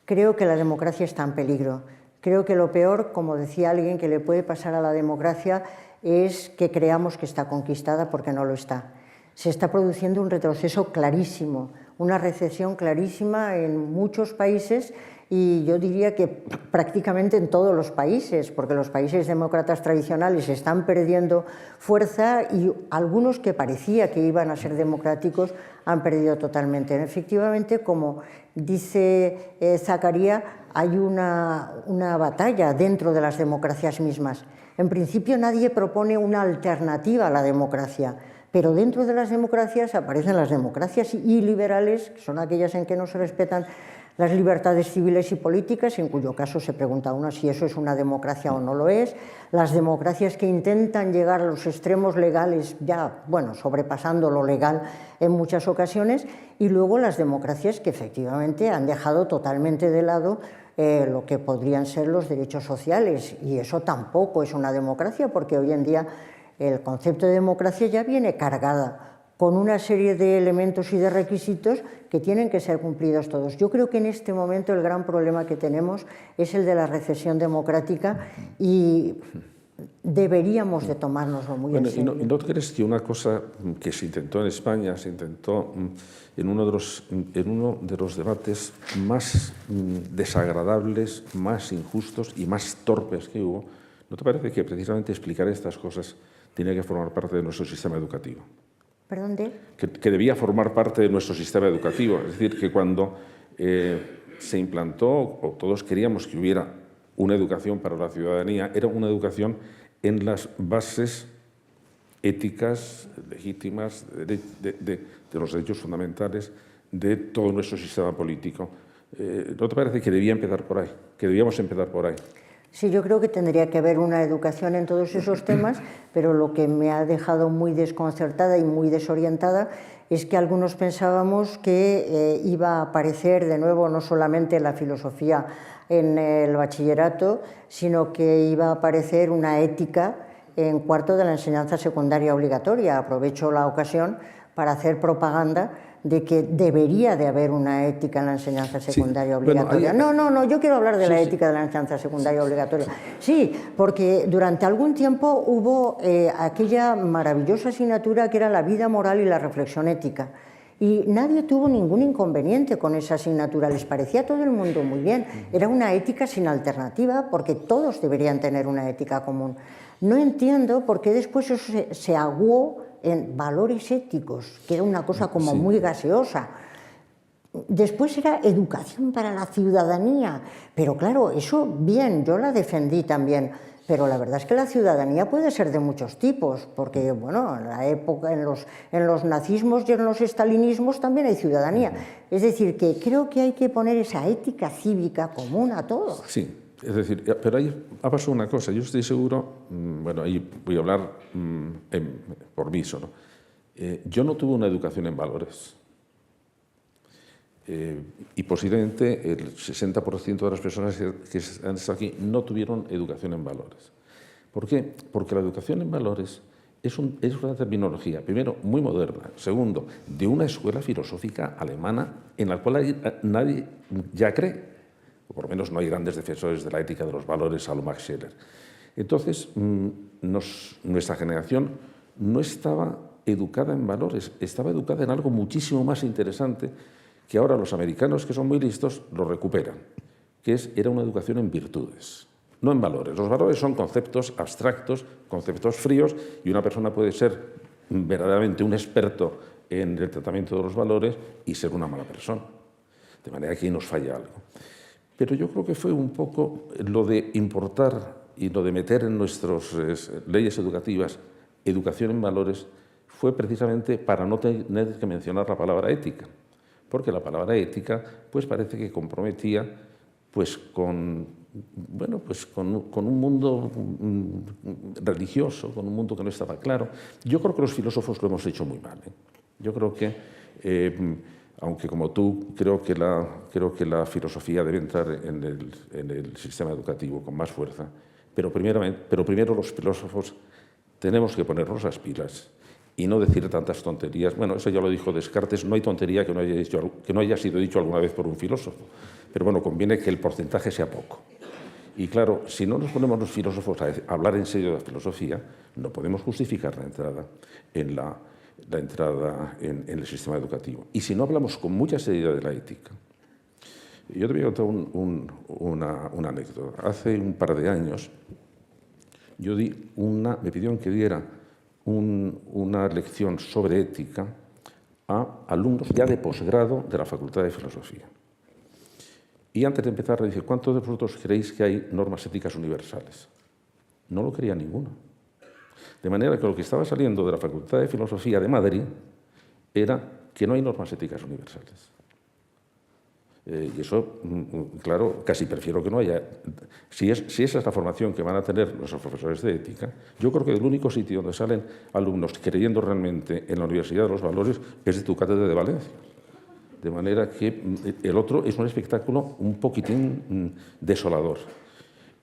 Creo que la democracia está en peligro. Creo que lo peor, como decía alguien, que le puede pasar a la democracia es que creamos que está conquistada porque no lo está. Se está produciendo un retroceso clarísimo, una recesión clarísima en muchos países y yo diría que prácticamente en todos los países, porque los países demócratas tradicionales están perdiendo fuerza y algunos que parecía que iban a ser democráticos han perdido totalmente. Efectivamente, como dice Zacarías, hay una batalla dentro de las democracias mismas. En principio nadie propone una alternativa a la democracia, pero dentro de las democracias aparecen las democracias iliberales, que son aquellas en que no se respetan las libertades civiles y políticas, en cuyo caso se pregunta uno si eso es una democracia o no lo es, las democracias que intentan llegar a los extremos legales, ya, bueno, sobrepasando lo legal en muchas ocasiones, y luego las democracias que efectivamente han dejado totalmente de lado lo que podrían ser los derechos sociales, y eso tampoco es una democracia, porque hoy en día el concepto de democracia ya viene cargada con una serie de elementos y de requisitos que tienen que ser cumplidos todos. Yo creo que en este momento el gran problema que tenemos es el de la recesión democrática y deberíamos de tomárnoslo muy en serio. ¿Y no crees que una cosa que se intentó en España, se intentó en uno de los debates más desagradables, más injustos y más torpes que hubo, ¿no te parece que precisamente explicar estas cosas tiene que formar parte de nuestro sistema educativo? ¿Perdón, de? Que debía formar parte de nuestro sistema educativo. Es decir, que cuando se implantó, o todos queríamos que hubiera una educación para la ciudadanía, era una educación en las bases éticas legítimas de los derechos fundamentales de todo nuestro sistema político. ¿No te parece que debía empezar por ahí? Que debíamos empezar por ahí. Sí, yo creo que tendría que haber una educación en todos esos temas, pero lo que me ha dejado muy desconcertada y muy desorientada es que algunos pensábamos que iba a aparecer de nuevo no solamente la filosofía en el bachillerato, sino que iba a aparecer una ética en cuarto de la enseñanza secundaria obligatoria. Aprovecho la ocasión para hacer propaganda de que debería de haber una ética en la enseñanza secundaria obligatoria. Bueno, No, yo quiero hablar de la ética de la enseñanza secundaria obligatoria. Sí, porque durante algún tiempo hubo aquella maravillosa asignatura que era la vida moral y la reflexión ética. Y nadie tuvo ningún inconveniente con esa asignatura, les parecía a todo el mundo muy bien. Era una ética sin alternativa, porque todos deberían tener una ética común. No entiendo por qué después eso se aguó en valores éticos, que era una cosa como muy gaseosa. Después era educación para la ciudadanía, pero claro, eso bien, yo la defendí también, pero la verdad es que la ciudadanía puede ser de muchos tipos, porque bueno, en la época, en los nazismos y en los estalinismos también hay ciudadanía. Es decir, que creo que hay que poner esa ética cívica común a todos. Sí. Es decir, pero ahí ha pasado una cosa, yo estoy seguro, bueno, ahí voy a hablar por mí solo. Yo no tuve una educación en valores y posiblemente el 60% de las personas que han estado aquí no tuvieron educación en valores. ¿Por qué? Porque la educación en valores es una terminología, primero, muy moderna, segundo, de una escuela filosófica alemana en la cual nadie ya cree. O por lo menos no hay grandes defensores de la ética de los valores a lo Max Scheler. Entonces, nuestra generación no estaba educada en valores, estaba educada en algo muchísimo más interesante que ahora los americanos, que son muy listos, lo recuperan, que era una educación en virtudes, no en valores. Los valores son conceptos abstractos, conceptos fríos, y una persona puede ser verdaderamente un experto en el tratamiento de los valores y ser una mala persona. De manera que ahí nos falla algo. Pero yo creo que fue un poco lo de importar y lo de meter en nuestras leyes educativas educación en valores, fue precisamente para no tener que mencionar la palabra ética, porque la palabra ética pues parece que comprometía pues con un mundo religioso, con un mundo que no estaba claro. Yo creo que los filósofos lo hemos hecho muy mal. Yo creo que aunque como tú creo que la filosofía debe entrar en el sistema educativo con más fuerza, pero primero los filósofos tenemos que ponernos las pilas y no decir tantas tonterías. Bueno, eso ya lo dicho Descartes, no hay tontería que no haya sido dicho alguna vez por un filósofo, pero bueno, conviene que el porcentaje sea poco. Y claro, si no nos ponemos los filósofos a hablar en serio de la filosofía, no podemos justificar la entrada en el sistema educativo. Y si no hablamos con mucha seriedad de la ética. Yo te voy a contar una anécdota. Hace un par de años me pidieron que diera una lección sobre ética a alumnos ya de posgrado de la Facultad de Filosofía. Y antes de empezar le dije, ¿cuántos de vosotros creéis que hay normas éticas universales? No lo creía ninguno. De manera que lo que estaba saliendo de la Facultad de Filosofía de Madrid era que no hay normas éticas universales. Y eso, claro, casi prefiero que no haya. Si esa es la formación que van a tener nuestros profesores de ética, yo creo que el único sitio donde salen alumnos creyendo realmente en la Universidad de los Valores es de tu cátedra de Valencia. De manera que el otro es un espectáculo un poquitín desolador.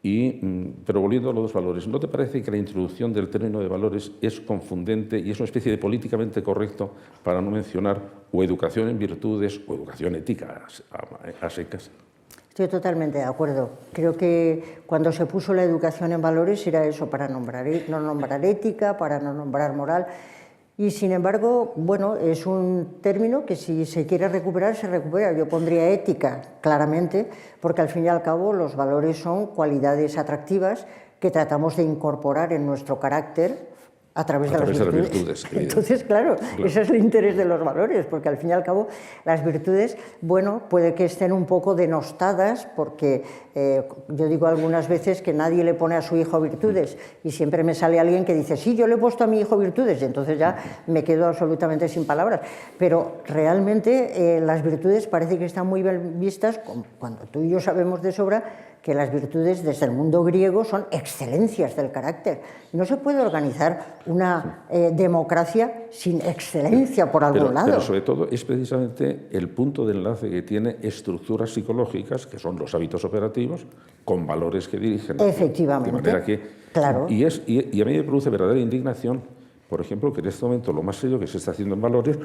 Pero volviendo a los valores, ¿no te parece que la introducción del término de valores es confundente y es una especie de políticamente correcto para no mencionar o educación en virtudes o educación ética a secas? Estoy totalmente de acuerdo. Creo que cuando se puso la educación en valores era eso, para no nombrar ética, para no nombrar moral. Y sin embargo, bueno, es un término que si se quiere recuperar, se recupera. Yo pondría ética, claramente, porque al fin y al cabo los valores son cualidades atractivas que tratamos de incorporar en nuestro carácter a través A de través las de las virtudes. virtudes, Entonces, claro, ese es el interés de los valores, porque al fin y al cabo las virtudes, bueno, puede que estén un poco denostadas, porque yo digo algunas veces que nadie le pone a su hijo virtudes, y siempre me sale alguien que dice, sí, yo le he puesto a mi hijo virtudes, y entonces ya me quedo absolutamente sin palabras. Pero realmente las virtudes parece que están muy bien vistas, cuando tú y yo sabemos de sobra que las virtudes desde el mundo griego son excelencias del carácter. No se puede organizar una democracia sin excelencia por algún lado. Pero sobre todo es precisamente el punto de enlace que tiene estructuras psicológicas, que son los hábitos operativos, con valores que dirigen. Efectivamente. De manera que... Claro. Y a mí me produce verdadera indignación, por ejemplo, que en este momento lo más serio que se está haciendo en valores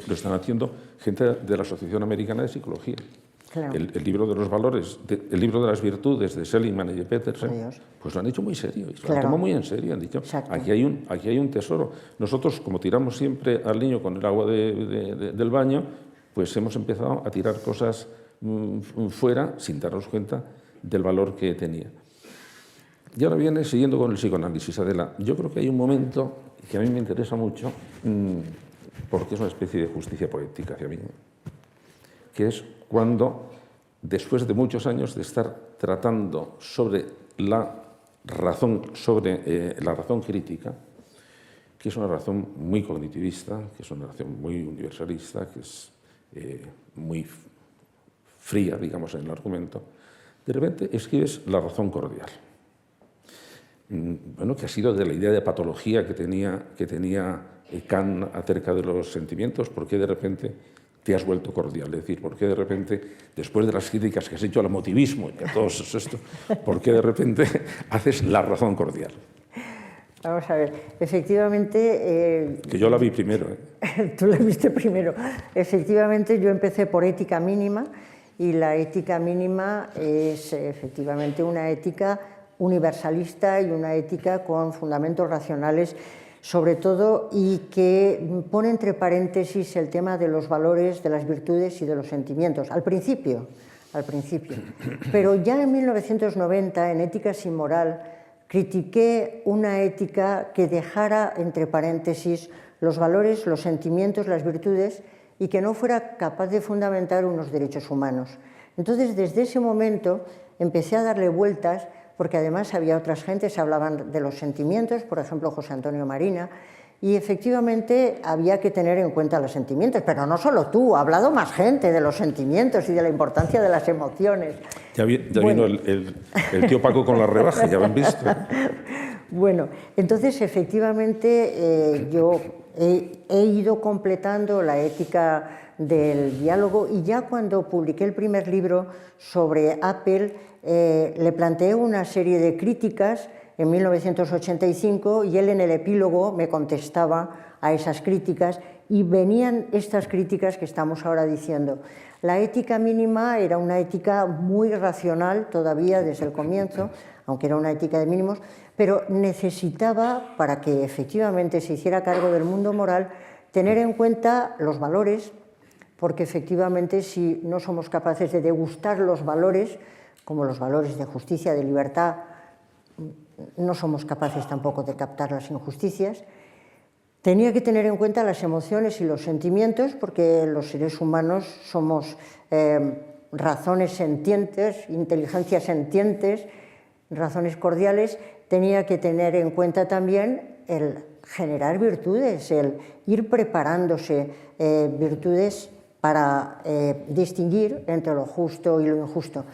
lo están haciendo gente de la Asociación Americana de Psicología. Claro. El libro de los valores, el libro de las virtudes de Seligman y de Petersen, pues lo han hecho muy serio, y lo han tomado muy en serio, han dicho, aquí hay un tesoro. Nosotros, como tiramos siempre al niño con el agua del baño, pues hemos empezado a tirar cosas fuera sin darnos cuenta del valor que tenía. Y ahora viene, siguiendo con el psicoanálisis, Adela, yo creo que hay un momento que a mí me interesa mucho, porque es una especie de justicia poética hacia mí, que es cuando, después de muchos años de estar tratando sobre la razón crítica, que es una razón muy cognitivista, que es una razón muy universalista, que es muy fría, digamos, en el argumento, de repente escribes la razón cordial. Bueno, que ha sido de la idea de patología que tenía Kant acerca de los sentimientos, ¿por qué de repente te has vuelto cordial? Es decir, ¿por qué de repente, después de las críticas que has hecho al emotivismo y a todo esto, por qué de repente haces la razón cordial? Vamos a ver, efectivamente... que yo la vi primero. Tú la viste primero. Efectivamente, yo empecé por ética mínima, y la ética mínima es efectivamente una ética universalista y una ética con fundamentos racionales, sobre todo, y que pone entre paréntesis el tema de los valores, de las virtudes y de los sentimientos, al principio. Pero ya en 1990, en Éticas y Moral, critiqué una ética que dejara entre paréntesis los valores, los sentimientos, las virtudes, y que no fuera capaz de fundamentar unos derechos humanos. Entonces, desde ese momento, empecé a darle vueltas, porque además había otras gentes que hablaban de los sentimientos, por ejemplo, José Antonio Marina, y efectivamente había que tener en cuenta los sentimientos, pero no solo tú, ha hablado más gente de los sentimientos y de la importancia de las emociones. Ya vino el tío Paco con la rebaja, ya lo han visto. Bueno, entonces efectivamente yo he ido completando la ética del diálogo, y ya cuando publiqué el primer libro sobre Apple, le planteé una serie de críticas en 1985, y él en el epílogo me contestaba a esas críticas, y venían estas críticas que estamos ahora diciendo. La ética mínima era una ética muy racional todavía desde el comienzo, aunque era una ética de mínimos, pero necesitaba, para que efectivamente se hiciera cargo del mundo moral, tener en cuenta los valores, porque efectivamente si no somos capaces de degustar los valores, como los valores de justicia, de libertad, no somos capaces tampoco de captar las injusticias. Tenía que tener en cuenta las emociones y los sentimientos, porque los seres humanos somos razones sentientes, inteligencias sentientes, razones cordiales. Tenía que tener en cuenta también el generar virtudes, el ir preparándose virtudes para distinguir entre lo justo y lo injusto.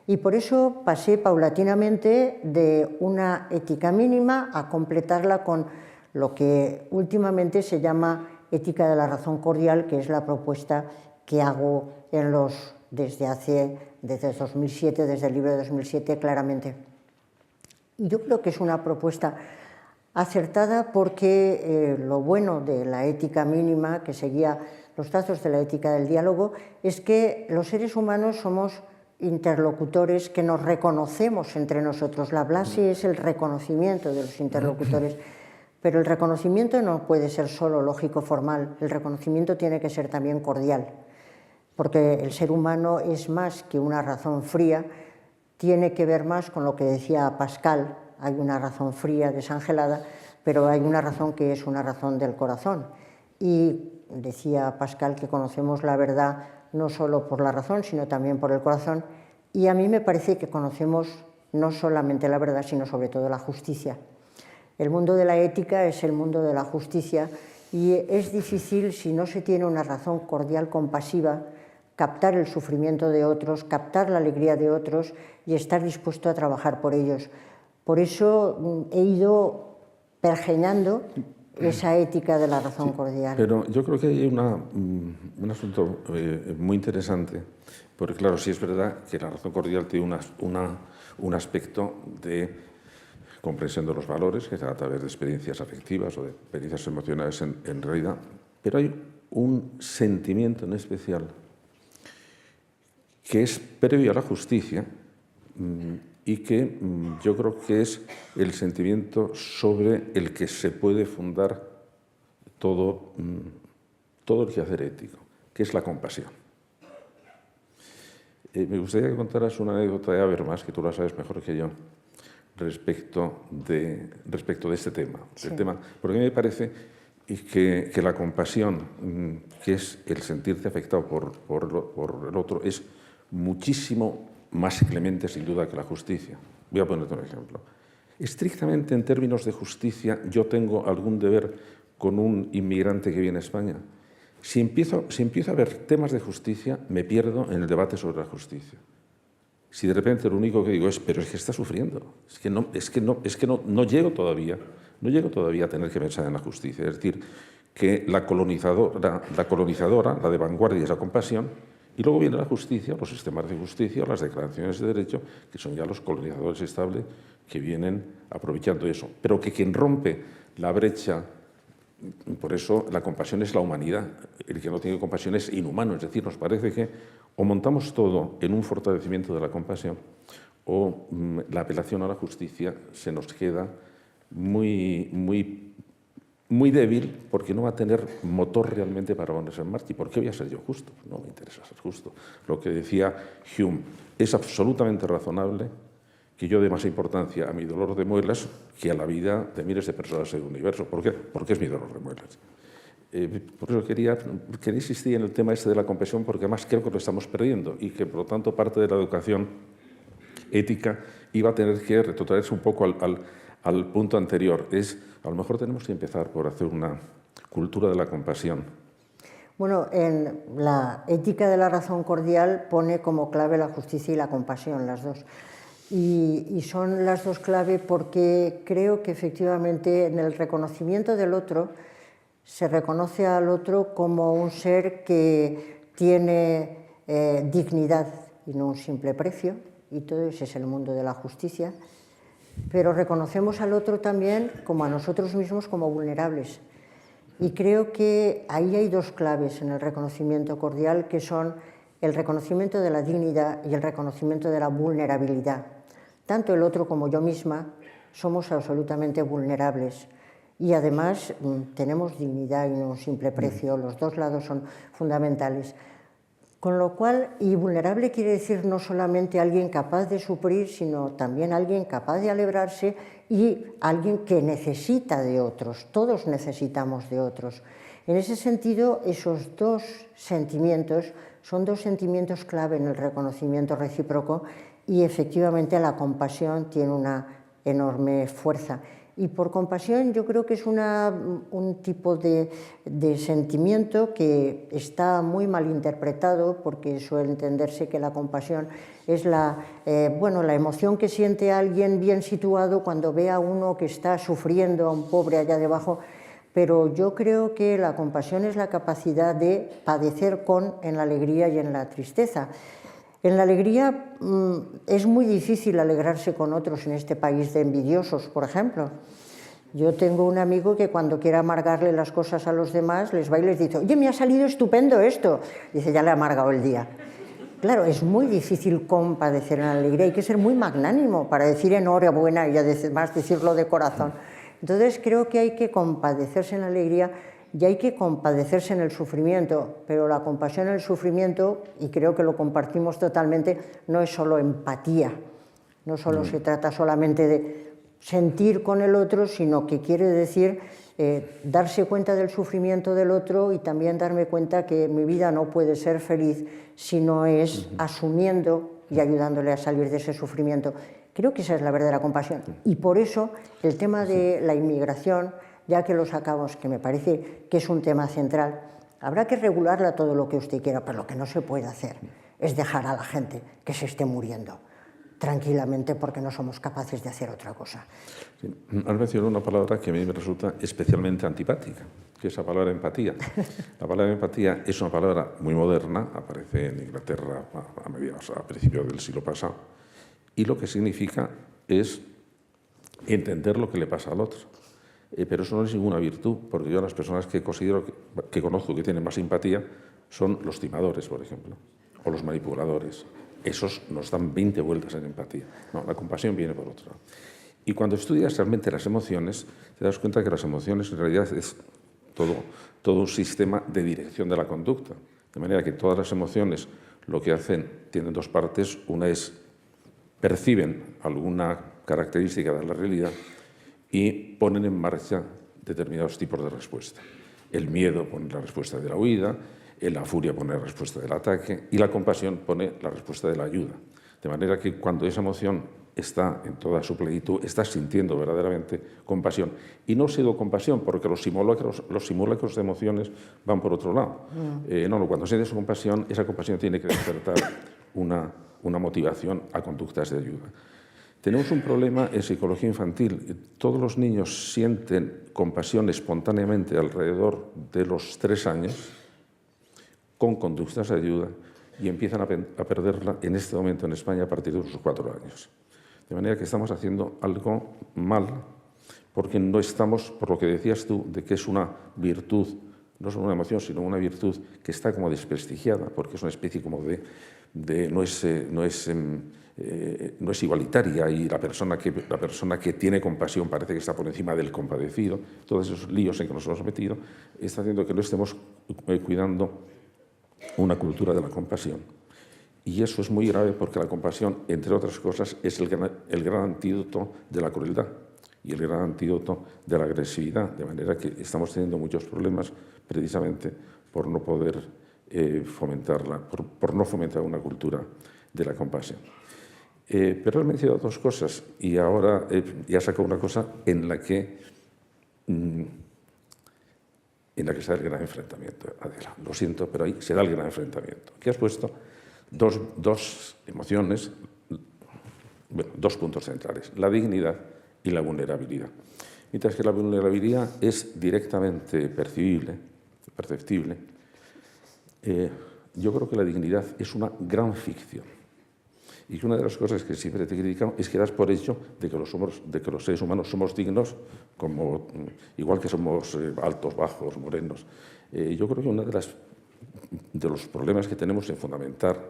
Y por eso pasé paulatinamente de una ética mínima a completarla con lo que últimamente se llama ética de la razón cordial, que es la propuesta que hago desde 2007, desde el libro de 2007, claramente. Y yo creo que es una propuesta acertada, porque lo bueno de la ética mínima, que seguía los trazos de la ética del diálogo, es que los seres humanos somos interlocutores que nos reconocemos entre nosotros. La base es el reconocimiento de los interlocutores, pero el reconocimiento no puede ser solo lógico-formal, el reconocimiento tiene que ser también cordial, porque el ser humano es más que una razón fría, tiene que ver más con lo que decía Pascal, hay una razón fría, desangelada, pero hay una razón que es una razón del corazón. Y decía Pascal que conocemos la verdad no solo por la razón, sino también por el corazón, y a mí me parece que conocemos no solamente la verdad, sino sobre todo la justicia. El mundo de la ética es el mundo de la justicia y es difícil, si no se tiene una razón cordial, compasiva, captar el sufrimiento de otros, captar la alegría de otros y estar dispuesto a trabajar por ellos. Por eso he ido pergeñando esa ética de la razón cordial. Pero yo creo que hay un asunto muy interesante, porque claro, sí es verdad que la razón cordial tiene un aspecto de comprensión de los valores, que se da a través de experiencias afectivas o de experiencias emocionales en realidad, pero hay un sentimiento en especial que es previo a la justicia y que yo creo que es el sentimiento sobre el que se puede fundar todo el quehacer ético, que es la compasión. Me gustaría que contaras una anécdota de Habermas, que tú la sabes mejor que yo, respecto de este tema. Sí. Porque a mí me parece que la compasión, que es el sentirte afectado por el otro, es muchísimo más clemente, sin duda, que la justicia. Voy a ponerte un ejemplo. Estrictamente, en términos de justicia, yo tengo algún deber con un inmigrante que viene a España. Si empiezo a ver temas de justicia, me pierdo en el debate sobre la justicia. Si de repente lo único que digo es, pero es que está sufriendo, no llego todavía a tener que pensar en la justicia. Es decir, que la colonizadora, la de vanguardia es la compasión, y luego viene la justicia, los sistemas de justicia, las declaraciones de derecho, que son ya los colonizadores estables que vienen aprovechando eso. Pero que quien rompe la brecha, por eso la compasión es la humanidad. El que no tiene compasión es inhumano. Es decir, nos parece que o montamos todo en un fortalecimiento de la compasión o la apelación a la justicia se nos queda muy débil, porque no va a tener motor realmente para ponerse en marcha. ¿Y por qué voy a ser yo justo? No me interesa ser justo. Lo que decía Hume, es absolutamente razonable que yo dé más importancia a mi dolor de muelas que a la vida de miles de personas en el universo. ¿Por qué? Porque es mi dolor de muelas. Por eso quería insistir en el tema este de la compasión, porque además creo que lo estamos perdiendo y que, por lo tanto, parte de la educación ética iba a tener que retrotraerse un poco al punto anterior. A lo mejor tenemos que empezar por hacer una cultura de la compasión. Bueno, en la ética de la razón cordial pone como clave la justicia y la compasión, las dos. Y son las dos clave porque creo que efectivamente en el reconocimiento del otro se reconoce al otro como un ser que tiene dignidad y no un simple precio, y todo ese es el mundo de la justicia. Pero reconocemos al otro también como a nosotros mismos como vulnerables. Y creo que ahí hay dos claves en el reconocimiento cordial, que son el reconocimiento de la dignidad y el reconocimiento de la vulnerabilidad. Tanto el otro como yo misma somos absolutamente vulnerables y además tenemos dignidad y no un simple precio. Los dos lados son fundamentales. Con lo cual, y vulnerable quiere decir no solamente alguien capaz de sufrir, sino también alguien capaz de alegrarse y alguien que necesita de otros. Todos necesitamos de otros. En ese sentido, esos dos sentimientos son dos sentimientos clave en el reconocimiento recíproco y efectivamente la compasión tiene una enorme fuerza. Y por compasión yo creo que es un tipo de sentimiento que está muy mal interpretado, porque suele entenderse que la compasión es la emoción que siente alguien bien situado cuando ve a uno que está sufriendo, a un pobre allá debajo. Pero yo creo que la compasión es la capacidad de padecer en la alegría y en la tristeza. En la alegría es muy difícil alegrarse con otros en este país de envidiosos, por ejemplo. Yo tengo un amigo que cuando quiere amargarle las cosas a los demás, les va y les dice, oye, me ha salido estupendo esto. Dice, ya le ha amargado el día. Claro, es muy difícil compadecer en la alegría, hay que ser muy magnánimo para decir enhorabuena y además decirlo de corazón. Entonces creo que hay que compadecerse en la alegría y hay que compadecerse en el sufrimiento, pero la compasión en el sufrimiento, y creo que lo compartimos totalmente, no es solo empatía, no solo se trata solamente de sentir con el otro, sino que quiere decir darse cuenta del sufrimiento del otro y también darme cuenta que mi vida no puede ser feliz si no es asumiendo y ayudándole a salir de ese sufrimiento. Creo que esa es la verdadera compasión. Y por eso el tema de la inmigración, ya que lo sacamos, que me parece que es un tema central, habrá que regularla todo lo que usted quiera, pero lo que no se puede hacer es dejar a la gente que se esté muriendo tranquilamente porque no somos capaces de hacer otra cosa. Sí, has mencionado una palabra que a mí me resulta especialmente antipática, que es la palabra empatía. La palabra empatía es una palabra muy moderna, aparece en Inglaterra a principios del siglo pasado, y lo que significa es entender lo que le pasa al otro. Pero eso no es ninguna virtud, porque yo las personas que conozco que tienen más simpatía son los timadores, por ejemplo, o los manipuladores. Esos nos dan 20 vueltas en empatía. No, la compasión viene por otro lado. Y cuando estudias realmente las emociones, te das cuenta que las emociones en realidad es todo un sistema de dirección de la conducta. De manera que todas las emociones lo que hacen tienen dos partes. Una es perciben alguna característica de la realidad y ponen en marcha determinados tipos de respuesta. El miedo pone la respuesta de la huida, la furia pone la respuesta del ataque y la compasión pone la respuesta de la ayuda. De manera que cuando esa emoción está en toda su plenitud, estás sintiendo verdaderamente compasión. Y no solo compasión, porque los simulacros de emociones van por otro lado. No, cuando sientes compasión, esa compasión tiene que despertar una motivación a conductas de ayuda. Tenemos un problema en psicología infantil. Todos los niños sienten compasión espontáneamente alrededor de los 3 años, con conductas de ayuda, y empiezan a perderla en este momento en España a partir de los 4 años. De manera que estamos haciendo algo mal, porque no estamos, por lo que decías tú, de que es una virtud, no solo una emoción, sino una virtud que está como desprestigiada, porque es una especie como no es igualitaria, y la persona que tiene compasión parece que está por encima del compadecido. Todos esos líos en que nos hemos metido está haciendo que no estemos cuidando una cultura de la compasión. Y eso es muy grave porque la compasión, entre otras cosas, es el gran antídoto de la crueldad y el gran antídoto de la agresividad. De manera que estamos teniendo muchos problemas precisamente por no poder fomentarla, por no fomentar una cultura de la compasión. Pero he mencionado 2 cosas y ahora ya saco una cosa en la que está el gran enfrentamiento. Adela, lo siento, pero ahí se da el gran enfrentamiento. Aquí has puesto dos emociones, bueno, 2 puntos centrales, la dignidad y la vulnerabilidad. Mientras que la vulnerabilidad es directamente perceptible, yo creo que la dignidad es una gran ficción. Y una de las cosas que siempre te he criticado es que das por hecho de que los seres humanos somos dignos, igual que somos altos, bajos, morenos. Yo creo que uno de los problemas que tenemos en fundamentar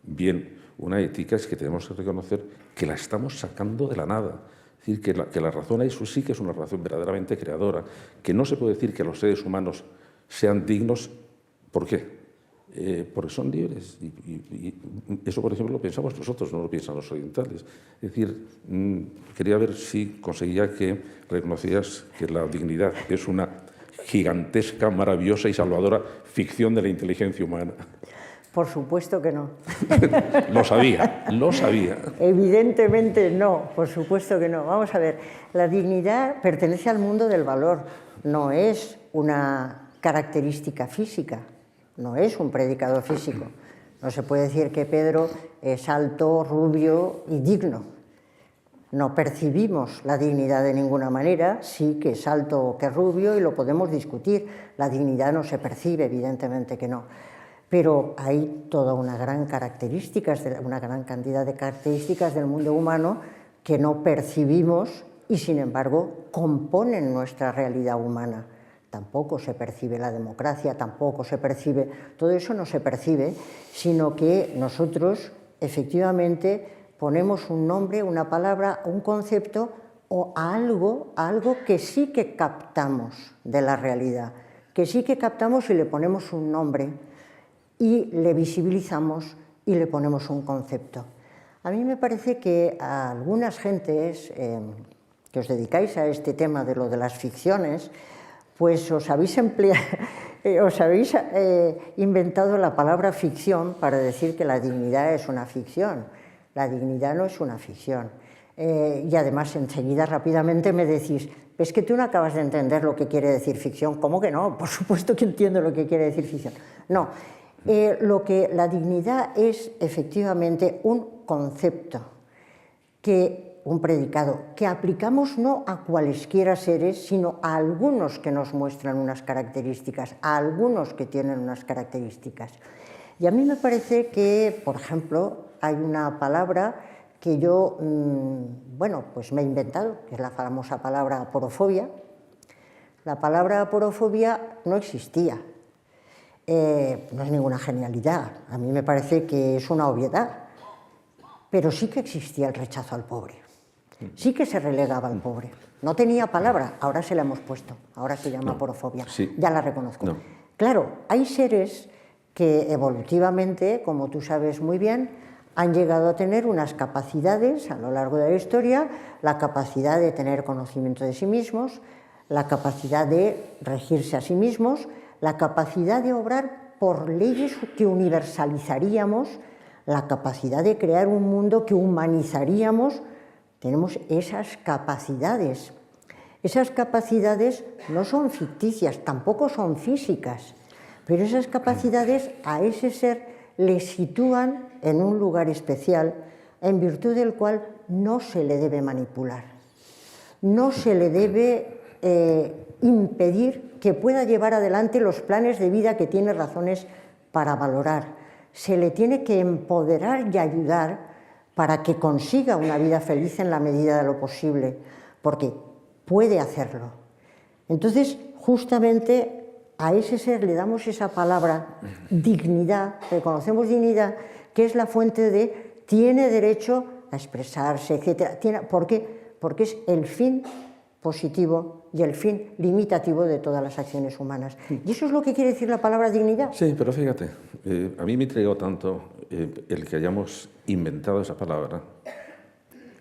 bien una ética es que tenemos que reconocer que la estamos sacando de la nada. Es decir, que la razón ahí sí que es una razón verdaderamente creadora, que no se puede decir que los seres humanos sean dignos. ¿Por qué? Porque son libres. Y eso, por ejemplo, lo pensamos nosotros, no lo piensan los orientales. Es decir, quería ver si conseguía que reconocías que la dignidad es una gigantesca, maravillosa y salvadora ficción de la inteligencia humana. Por supuesto que no. Lo sabía. Evidentemente no, por supuesto que no. Vamos a ver, la dignidad pertenece al mundo del valor, no es una característica física. No es un predicado físico. No se puede decir que Pedro es alto, rubio y digno. No percibimos la dignidad de ninguna manera, sí que es alto o que es rubio y lo podemos discutir. La dignidad no se percibe, evidentemente que no. Pero hay toda una gran cantidad de características del mundo humano que no percibimos y, sin embargo, componen nuestra realidad humana. Tampoco se percibe la democracia, tampoco se percibe, todo eso no se percibe, sino que nosotros efectivamente ponemos un nombre, una palabra, un concepto o a algo que sí que captamos de la realidad, que sí que captamos y le ponemos un nombre y le visibilizamos y le ponemos un concepto. A mí me parece que a algunas gentes que os dedicáis a este tema de lo de las ficciones, pues os habéis inventado la palabra ficción para decir que la dignidad es una ficción. La dignidad no es una ficción. Y además enseguida rápidamente me decís, es que tú no acabas de entender lo que quiere decir ficción. ¿Cómo que no? Por supuesto que entiendo lo que quiere decir ficción. No, la dignidad es efectivamente un concepto, un predicado, que aplicamos no a cualesquiera seres, sino a algunos que nos muestran unas características, a algunos que tienen unas características. Y a mí me parece que, por ejemplo, hay una palabra que yo, pues me he inventado, que es la famosa palabra aporofobia. La palabra aporofobia no existía, no es ninguna genialidad, a mí me parece que es una obviedad, pero sí que existía el rechazo al pobre, sí que se relegaba al pobre. No tenía palabra, ahora se la hemos puesto, ahora se llama aporofobia, ya la reconozco. No. Claro, hay seres que evolutivamente, como tú sabes muy bien, han llegado a tener unas capacidades a lo largo de la historia, la capacidad de tener conocimiento de sí mismos, la capacidad de regirse a sí mismos, la capacidad de obrar por leyes que universalizaríamos, la capacidad de crear un mundo que humanizaríamos. Tenemos esas capacidades. Esas capacidades no son ficticias, tampoco son físicas, pero esas capacidades a ese ser le sitúan en un lugar especial, en virtud del cual no se le debe manipular, no se le debe impedir que pueda llevar adelante los planes de vida que tiene razones para valorar. Se le tiene que empoderar y ayudar para que consiga una vida feliz en la medida de lo posible, porque puede hacerlo. Entonces, justamente a ese ser le damos esa palabra dignidad, reconocemos dignidad, que es la fuente de tiene derecho a expresarse, etc. ¿Por qué? Porque es el fin positivo y el fin limitativo de todas las acciones humanas. ¿Y eso es lo que quiere decir la palabra dignidad? Sí, pero fíjate, a mí me intrigó tanto el que hayamos inventado esa palabra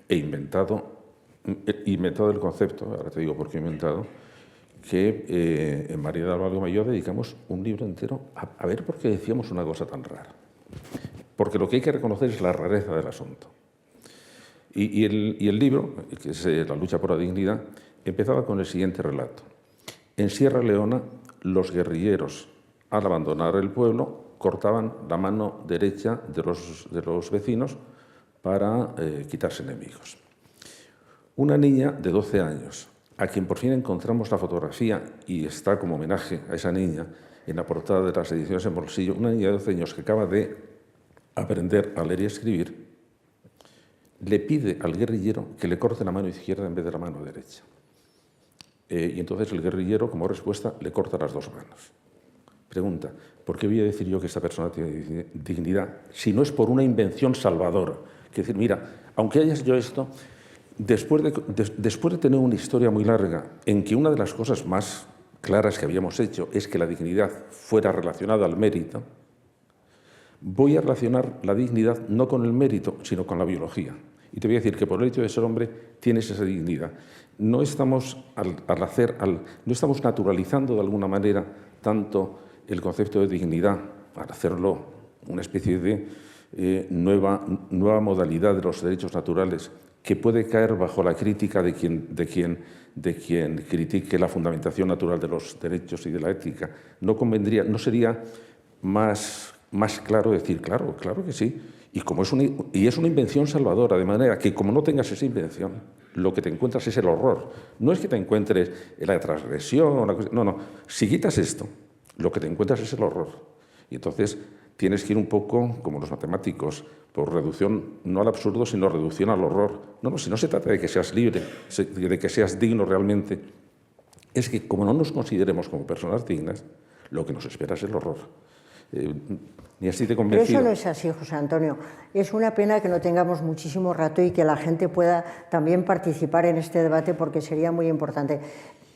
e inventado el concepto, ahora te digo por qué he inventado, que en María de Alba y yo dedicamos un libro entero a ver por qué decíamos una cosa tan rara. Porque lo que hay que reconocer es la rareza del asunto. Y el libro, que es La lucha por la dignidad, empezaba con el siguiente relato. En Sierra Leona, los guerrilleros, al abandonar el pueblo, cortaban la mano derecha de los vecinos para quitarse enemigos. Una niña de 12 años, a quien por fin encontramos la fotografía y está como homenaje a esa niña en la portada de las ediciones En Bolsillo, una niña de 12 años que acaba de aprender a leer y escribir, le pide al guerrillero que le corte la mano izquierda en vez de la mano derecha. Y entonces el guerrillero, como respuesta, le corta las dos manos. Pregunta, ¿por qué voy a decir yo que esta persona tiene dignidad si no es por una invención salvadora? Es decir, mira, aunque hayas hecho esto, después de tener una historia muy larga en que una de las cosas más claras que habíamos hecho es que la dignidad fuera relacionada al mérito, voy a relacionar la dignidad no con el mérito, sino con la biología. Y te voy a decir que por el hecho de ser hombre tienes esa dignidad. No estamos, no estamos naturalizando de alguna manera tanto el concepto de dignidad, al hacerlo una especie de nueva modalidad de los derechos naturales, que puede caer bajo la crítica de quien critique la fundamentación natural de los derechos y de la ética. No sería más claro decir, claro que sí, y es una invención salvadora, de manera que como no tengas esa invención, lo que te encuentras es el horror. No es que te encuentres la transgresión, no. Si quitas esto, lo que te encuentras es el horror. Y entonces tienes que ir un poco, como los matemáticos, por reducción, no al absurdo, sino reducción al horror. No, si no se trata de que seas libre, de que seas digno realmente, es que como no nos consideremos como personas dignas, lo que nos espera es el horror. Ni así te convencido. Pero eso no es así, José Antonio. Es una pena que no tengamos muchísimo rato y que la gente pueda también participar en este debate, porque sería muy importante.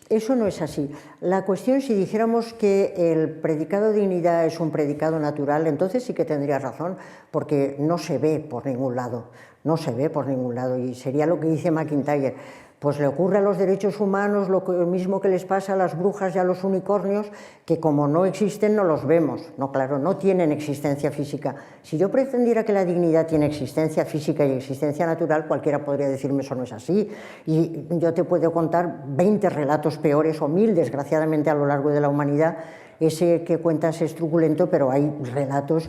Eso no es así. La cuestión, si dijéramos que el predicado dignidad es un predicado natural, entonces sí que tendría razón, porque no se ve por ningún lado. No se ve por ningún lado, y sería lo que dice McIntyre. Pues le ocurre a los derechos humanos lo mismo que les pasa a las brujas y a los unicornios, que como no existen no los vemos. No, claro, no tienen existencia física. Si yo pretendiera que la dignidad tiene existencia física y existencia natural, cualquiera podría decirme eso no es así. Y yo te puedo contar 20 relatos peores o 1000, desgraciadamente, a lo largo de la humanidad. Ese que cuentas es truculento, pero hay relatos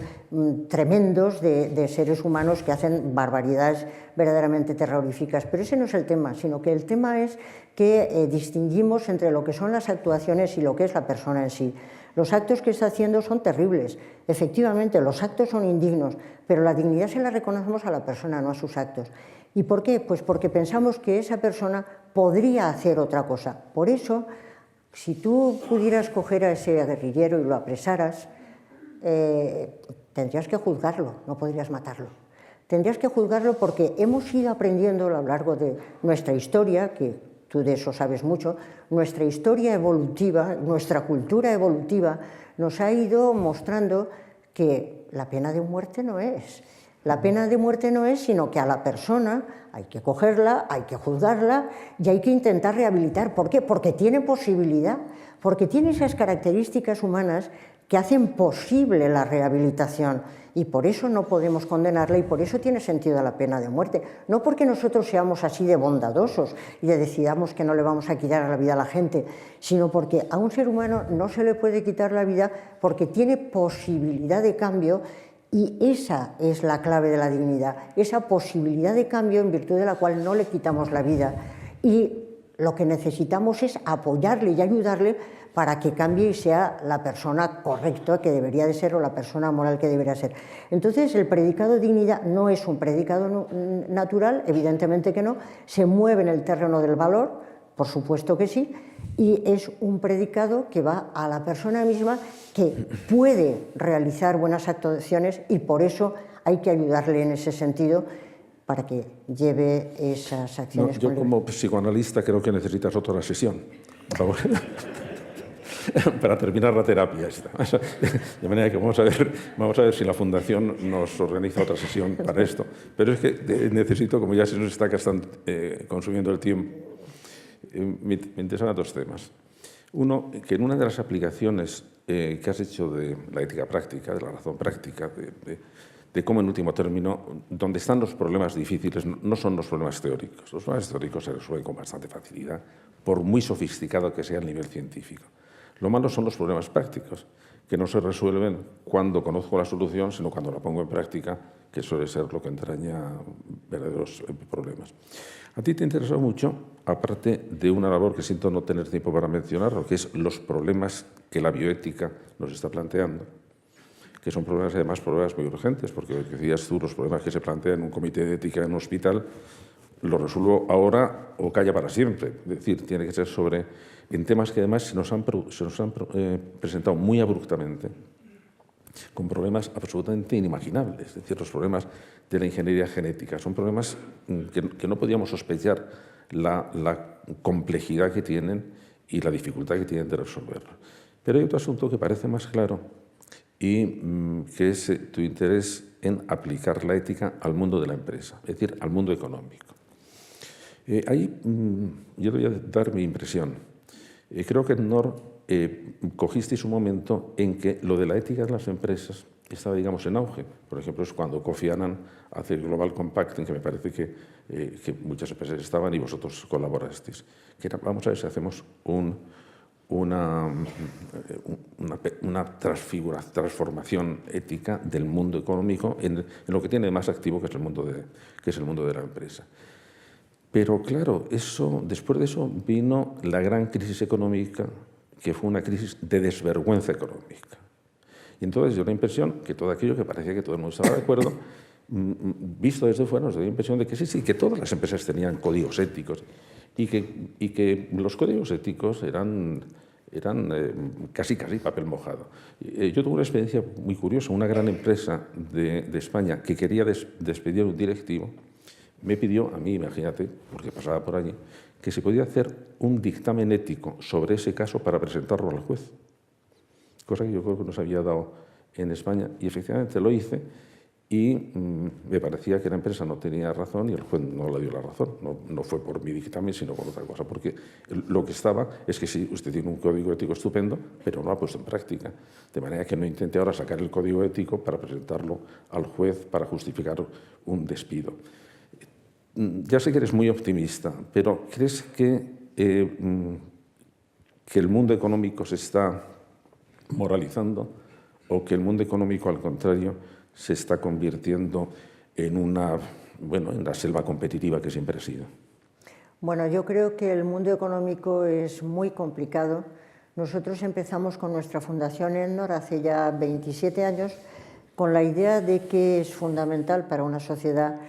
tremendos de seres humanos que hacen barbaridades verdaderamente terroríficas. Pero ese no es el tema, sino que el tema es que distinguimos entre lo que son las actuaciones y lo que es la persona en sí. Los actos que está haciendo son terribles. Efectivamente, los actos son indignos, pero la dignidad se la reconocemos a la persona, no a sus actos. ¿Y por qué? Pues porque pensamos que esa persona podría hacer otra cosa. Por eso, si tú pudieras coger a ese guerrillero y lo apresaras, tendrías que juzgarlo, no podrías matarlo. Tendrías que juzgarlo porque hemos ido aprendiendo a lo largo de nuestra historia, que tú de eso sabes mucho, nuestra historia evolutiva, nuestra cultura evolutiva, nos ha ido mostrando que la pena de muerte no es. La pena de muerte no es, sino que a la persona hay que cogerla, hay que juzgarla y hay que intentar rehabilitar. ¿Por qué? Porque tiene posibilidad, porque tiene esas características humanas que hacen posible la rehabilitación, y por eso no podemos condenarla y por eso tiene sentido la pena de muerte. No porque nosotros seamos así de bondadosos y decidamos que no le vamos a quitar la vida a la gente, sino porque a un ser humano no se le puede quitar la vida porque tiene posibilidad de cambio. Y esa es la clave de la dignidad, esa posibilidad de cambio en virtud de la cual no le quitamos la vida. Y lo que necesitamos es apoyarle y ayudarle para que cambie y sea la persona correcta que debería de ser o la persona moral que debería ser. Entonces, el predicado dignidad no es un predicado natural, evidentemente que no, se mueve en el terreno del valor, por supuesto que sí, y es un predicado que va a la persona misma que puede realizar buenas actuaciones y por eso hay que ayudarle en ese sentido para que lleve esas acciones. No, yo como psicoanalista creo que necesitas otra sesión, por favor. Para terminar la terapia esta. De manera que vamos a ver si la Fundación nos organiza otra sesión para esto. Pero es que necesito, como ya se nos está consumiendo el tiempo, me interesan dos temas. Uno, que en una de las aplicaciones que has hecho de la ética práctica, de la razón práctica, de cómo en último término, donde están los problemas difíciles, no son los problemas teóricos. Los problemas teóricos se resuelven con bastante facilidad, por muy sofisticado que sea el nivel científico. Lo malo son los problemas prácticos, que no se resuelven cuando conozco la solución, sino cuando la pongo en práctica, que suele ser lo que entraña verdaderos problemas. A ti te interesa mucho, aparte de una labor que siento no tener tiempo para mencionar, lo que es los problemas que la bioética nos está planteando, que son problemas, además, problemas muy urgentes, porque decías tú, los problemas que se plantean en un comité de ética en un hospital, lo resuelvo ahora o calla para siempre. Es decir, tiene que ser en temas que además se nos han presentado muy abruptamente, con problemas absolutamente inimaginables. Es decir, los problemas de la ingeniería genética son problemas que no podíamos sospechar la complejidad que tienen y la dificultad que tienen de resolverlos. Pero hay otro asunto que parece más claro y que es tu interés en aplicar la ética al mundo de la empresa, es decir, al mundo económico. Ahí yo le voy a dar mi impresión. Creo que en NOR cogisteis un momento en que lo de la ética de las empresas estaba, digamos, en auge. Por ejemplo, es cuando Kofi Annan hace el Global Compact, en que me parece que muchas empresas estaban y vosotros colaborasteis. Que era, vamos a ver si hacemos una transformación ética del mundo económico en lo que tiene más activo, que es el mundo de la empresa. Pero claro, después de eso vino la gran crisis económica, que fue una crisis de desvergüenza económica. Y entonces dio la impresión que todo aquello que parecía que todo el mundo estaba de acuerdo, visto desde fuera, nos dio la impresión de que sí, que todas las empresas tenían códigos éticos y que los códigos éticos eran casi papel mojado. Yo tuve una experiencia muy curiosa. Una gran empresa de España que quería despedir a un directivo me pidió a mí, imagínate, porque pasaba por allí, que se podía hacer un dictamen ético sobre ese caso para presentarlo al juez, cosa que yo creo que nos había dado en España, y efectivamente lo hice, y me parecía que la empresa no tenía razón y el juez no le dio la razón. No fue por mi dictamen, sino por otra cosa, porque lo que estaba es que sí, usted tiene un código ético estupendo, pero no lo ha puesto en práctica. De manera que no intente ahora sacar el código ético para presentarlo al juez para justificar un despido. Ya sé que eres muy optimista, pero ¿crees que el mundo económico se está moralizando o que el mundo económico, al contrario, se está convirtiendo en la selva competitiva que siempre ha sido? Bueno, yo creo que el mundo económico es muy complicado. Nosotros empezamos con nuestra fundación ENNOR hace ya 27 años con la idea de que es fundamental para una sociedad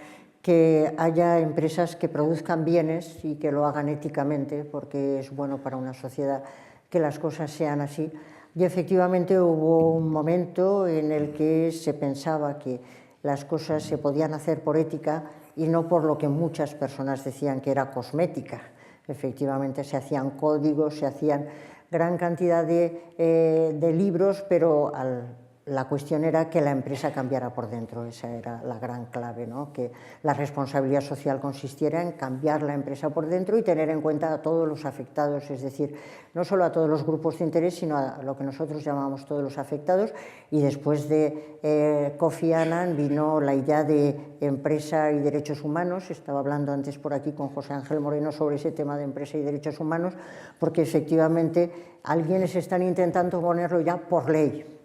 que haya empresas que produzcan bienes y que lo hagan éticamente, porque es bueno para una sociedad que las cosas sean así. Y efectivamente hubo un momento en el que se pensaba que las cosas se podían hacer por ética y no por lo que muchas personas decían que era cosmética. Efectivamente se hacían códigos, se hacían gran cantidad de libros, pero la cuestión era que la empresa cambiara por dentro. Esa era la gran clave, ¿no? Que la responsabilidad social consistiera en cambiar la empresa por dentro y tener en cuenta a todos los afectados, es decir, no solo a todos los grupos de interés, sino a lo que nosotros llamamos todos los afectados. Y después de Kofi Annan vino la idea de empresa y derechos humanos. Estaba hablando antes por aquí con José Ángel Moreno sobre ese tema de empresa y derechos humanos, porque efectivamente alguienes están intentando ponerlo ya por ley.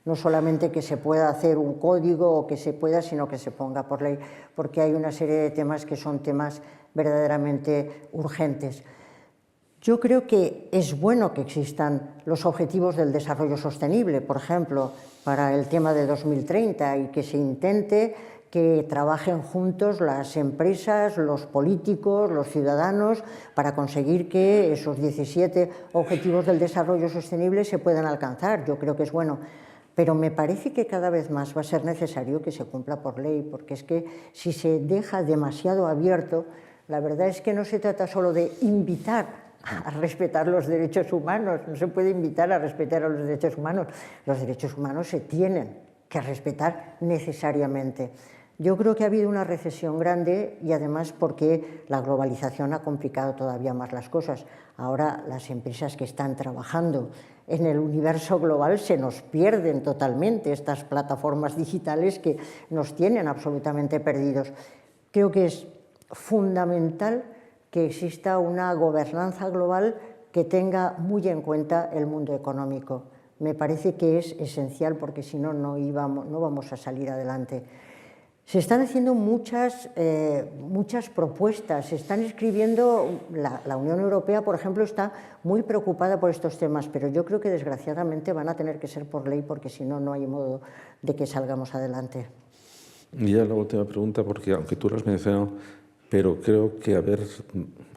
No solamente que se pueda hacer un código o que se pueda, sino que se ponga por ley, porque hay una serie de temas que son temas verdaderamente urgentes. Yo creo que es bueno que existan los objetivos del desarrollo sostenible, por ejemplo, para el tema de 2030, y que se intente que trabajen juntos las empresas, los políticos, los ciudadanos, para conseguir que esos 17 objetivos del desarrollo sostenible se puedan alcanzar. Yo creo que es bueno. Pero me parece que cada vez más va a ser necesario que se cumpla por ley, porque es que si se deja demasiado abierto, la verdad es que no se trata solo de invitar a respetar los derechos humanos, no se puede invitar a respetar a los derechos humanos se tienen que respetar necesariamente. Yo creo que ha habido una recesión grande y además porque la globalización ha complicado todavía más las cosas. Ahora las empresas que están trabajando en el universo global se nos pierden totalmente, estas plataformas digitales que nos tienen absolutamente perdidos. Creo que es fundamental que exista una gobernanza global que tenga muy en cuenta el mundo económico. Me parece que es esencial, porque si no, no vamos a salir adelante. Se están haciendo muchas propuestas, se están escribiendo, la Unión Europea, por ejemplo, está muy preocupada por estos temas, pero yo creo que desgraciadamente van a tener que ser por ley, porque si no, no hay modo de que salgamos adelante. Y ya la última pregunta, porque aunque tú lo has mencionado, pero creo que haber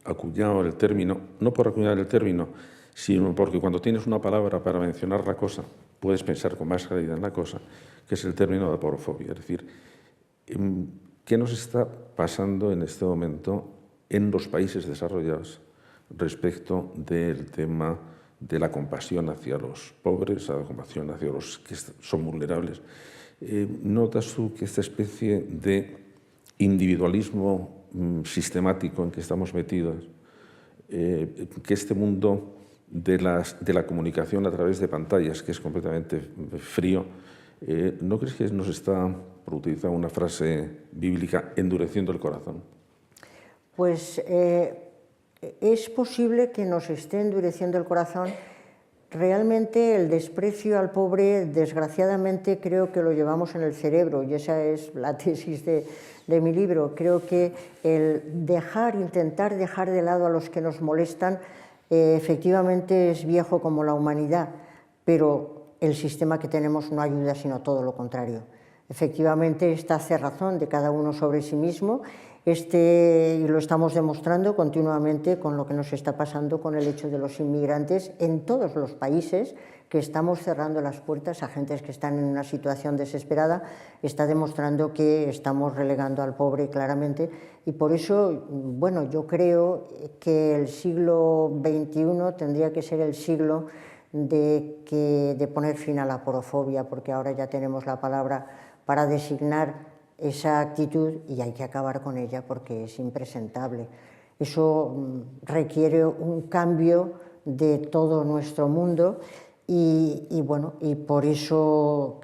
acuñado el término, no por acuñar el término, sino porque cuando tienes una palabra para mencionar la cosa, puedes pensar con más claridad en la cosa, que es el término de aporofobia, es decir, ¿qué nos está pasando en este momento en los países desarrollados respecto del tema de la compasión hacia los pobres, a la compasión hacia los que son vulnerables? ¿Notas tú que esta especie de individualismo sistemático en que estamos metidos, que este mundo de la comunicación a través de pantallas, que es completamente frío, ¿no crees que nos está, por utilizar una frase bíblica, endureciendo el corazón? Pues es posible que nos esté endureciendo el corazón. Realmente el desprecio al pobre, desgraciadamente, creo que lo llevamos en el cerebro, y esa es la tesis de mi libro. Creo que el intentar dejar de lado a los que nos molestan, efectivamente es viejo como la humanidad, pero el sistema que tenemos no ayuda, sino todo lo contrario. Efectivamente, esta cerrazón de cada uno sobre sí mismo, y lo estamos demostrando continuamente con lo que nos está pasando con el hecho de los inmigrantes en todos los países, que estamos cerrando las puertas a gentes que están en una situación desesperada, está demostrando que estamos relegando al pobre claramente. Y por eso, bueno, yo creo que el siglo XXI tendría que ser el siglo de poner fin a la aporofobia, porque ahora ya tenemos la palabra para designar esa actitud y hay que acabar con ella porque es impresentable. Eso requiere un cambio de todo nuestro mundo y por eso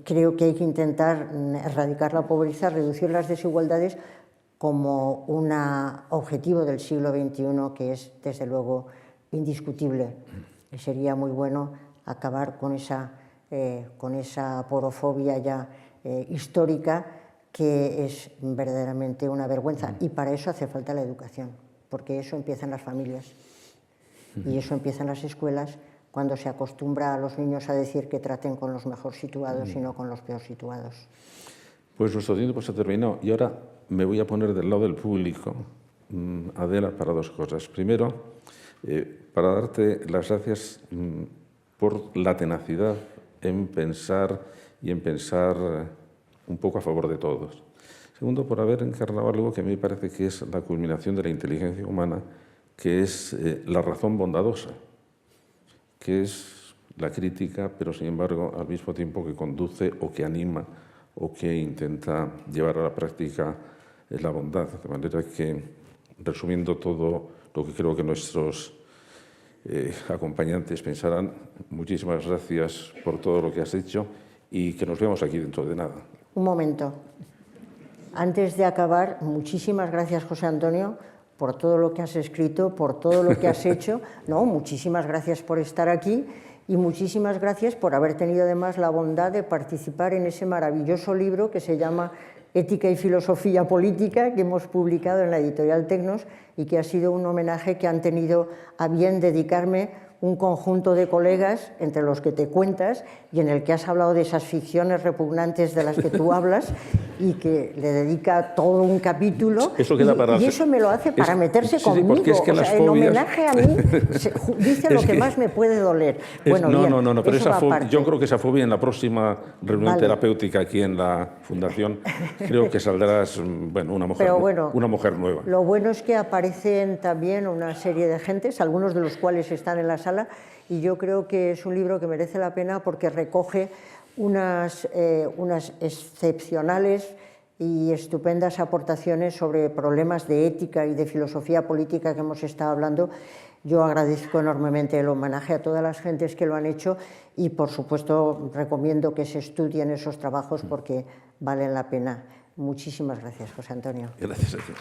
creo que hay que intentar erradicar la pobreza, reducir las desigualdades como un objetivo del siglo XXI que es, desde luego, indiscutible. Y sería muy bueno acabar con esa porofobia ya histórica que es verdaderamente una vergüenza. Y para eso hace falta la educación, porque eso empieza en las familias y eso empieza en las escuelas, cuando se acostumbra a los niños a decir que traten con los mejor situados y no con los peor situados. Pues nuestro tiempo se ha terminado y ahora me voy a poner del lado del público, Adela, para dos cosas. Primero, para darte las gracias por la tenacidad en pensar un poco a favor de todos. Segundo, por haber encarnado algo que a mí me parece que es la culminación de la inteligencia humana, que es la razón bondadosa, que es la crítica, pero sin embargo al mismo tiempo que conduce o que anima o que intenta llevar a la práctica la bondad. De manera que, resumiendo todo lo que creo que nuestros acompañantes pensarán, muchísimas gracias por todo lo que has hecho y que nos vemos aquí dentro de nada. Un momento. Antes de acabar, muchísimas gracias, José Antonio, por todo lo que has escrito, por todo lo que has hecho. No, muchísimas gracias por estar aquí y muchísimas gracias por haber tenido además la bondad de participar en ese maravilloso libro que se llama Ética y Filosofía Política, que hemos publicado en la editorial Tecnos y que ha sido un homenaje que han tenido a bien dedicarme un conjunto de colegas, entre los que te cuentas, y en el que has hablado de esas ficciones repugnantes de las que tú hablas, y que le dedica todo un capítulo, eso queda y eso me lo hace para meterse conmigo, porque es que las en fobias... homenaje a mí, dice lo que más me puede doler. Bueno, no, pero esa yo creo que esa fobia en la próxima reunión terapéutica aquí en la Fundación, creo que saldrás una mujer nueva. Lo bueno es que aparecen también una serie de gentes, algunos de los cuales están en la sala, y yo creo que es un libro que merece la pena porque recoge unas excepcionales y estupendas aportaciones sobre problemas de ética y de filosofía política que hemos estado hablando. Yo agradezco enormemente el homenaje a todas las gentes que lo han hecho y, por supuesto, recomiendo que se estudien esos trabajos porque valen la pena. Muchísimas gracias, José Antonio. Gracias a ti.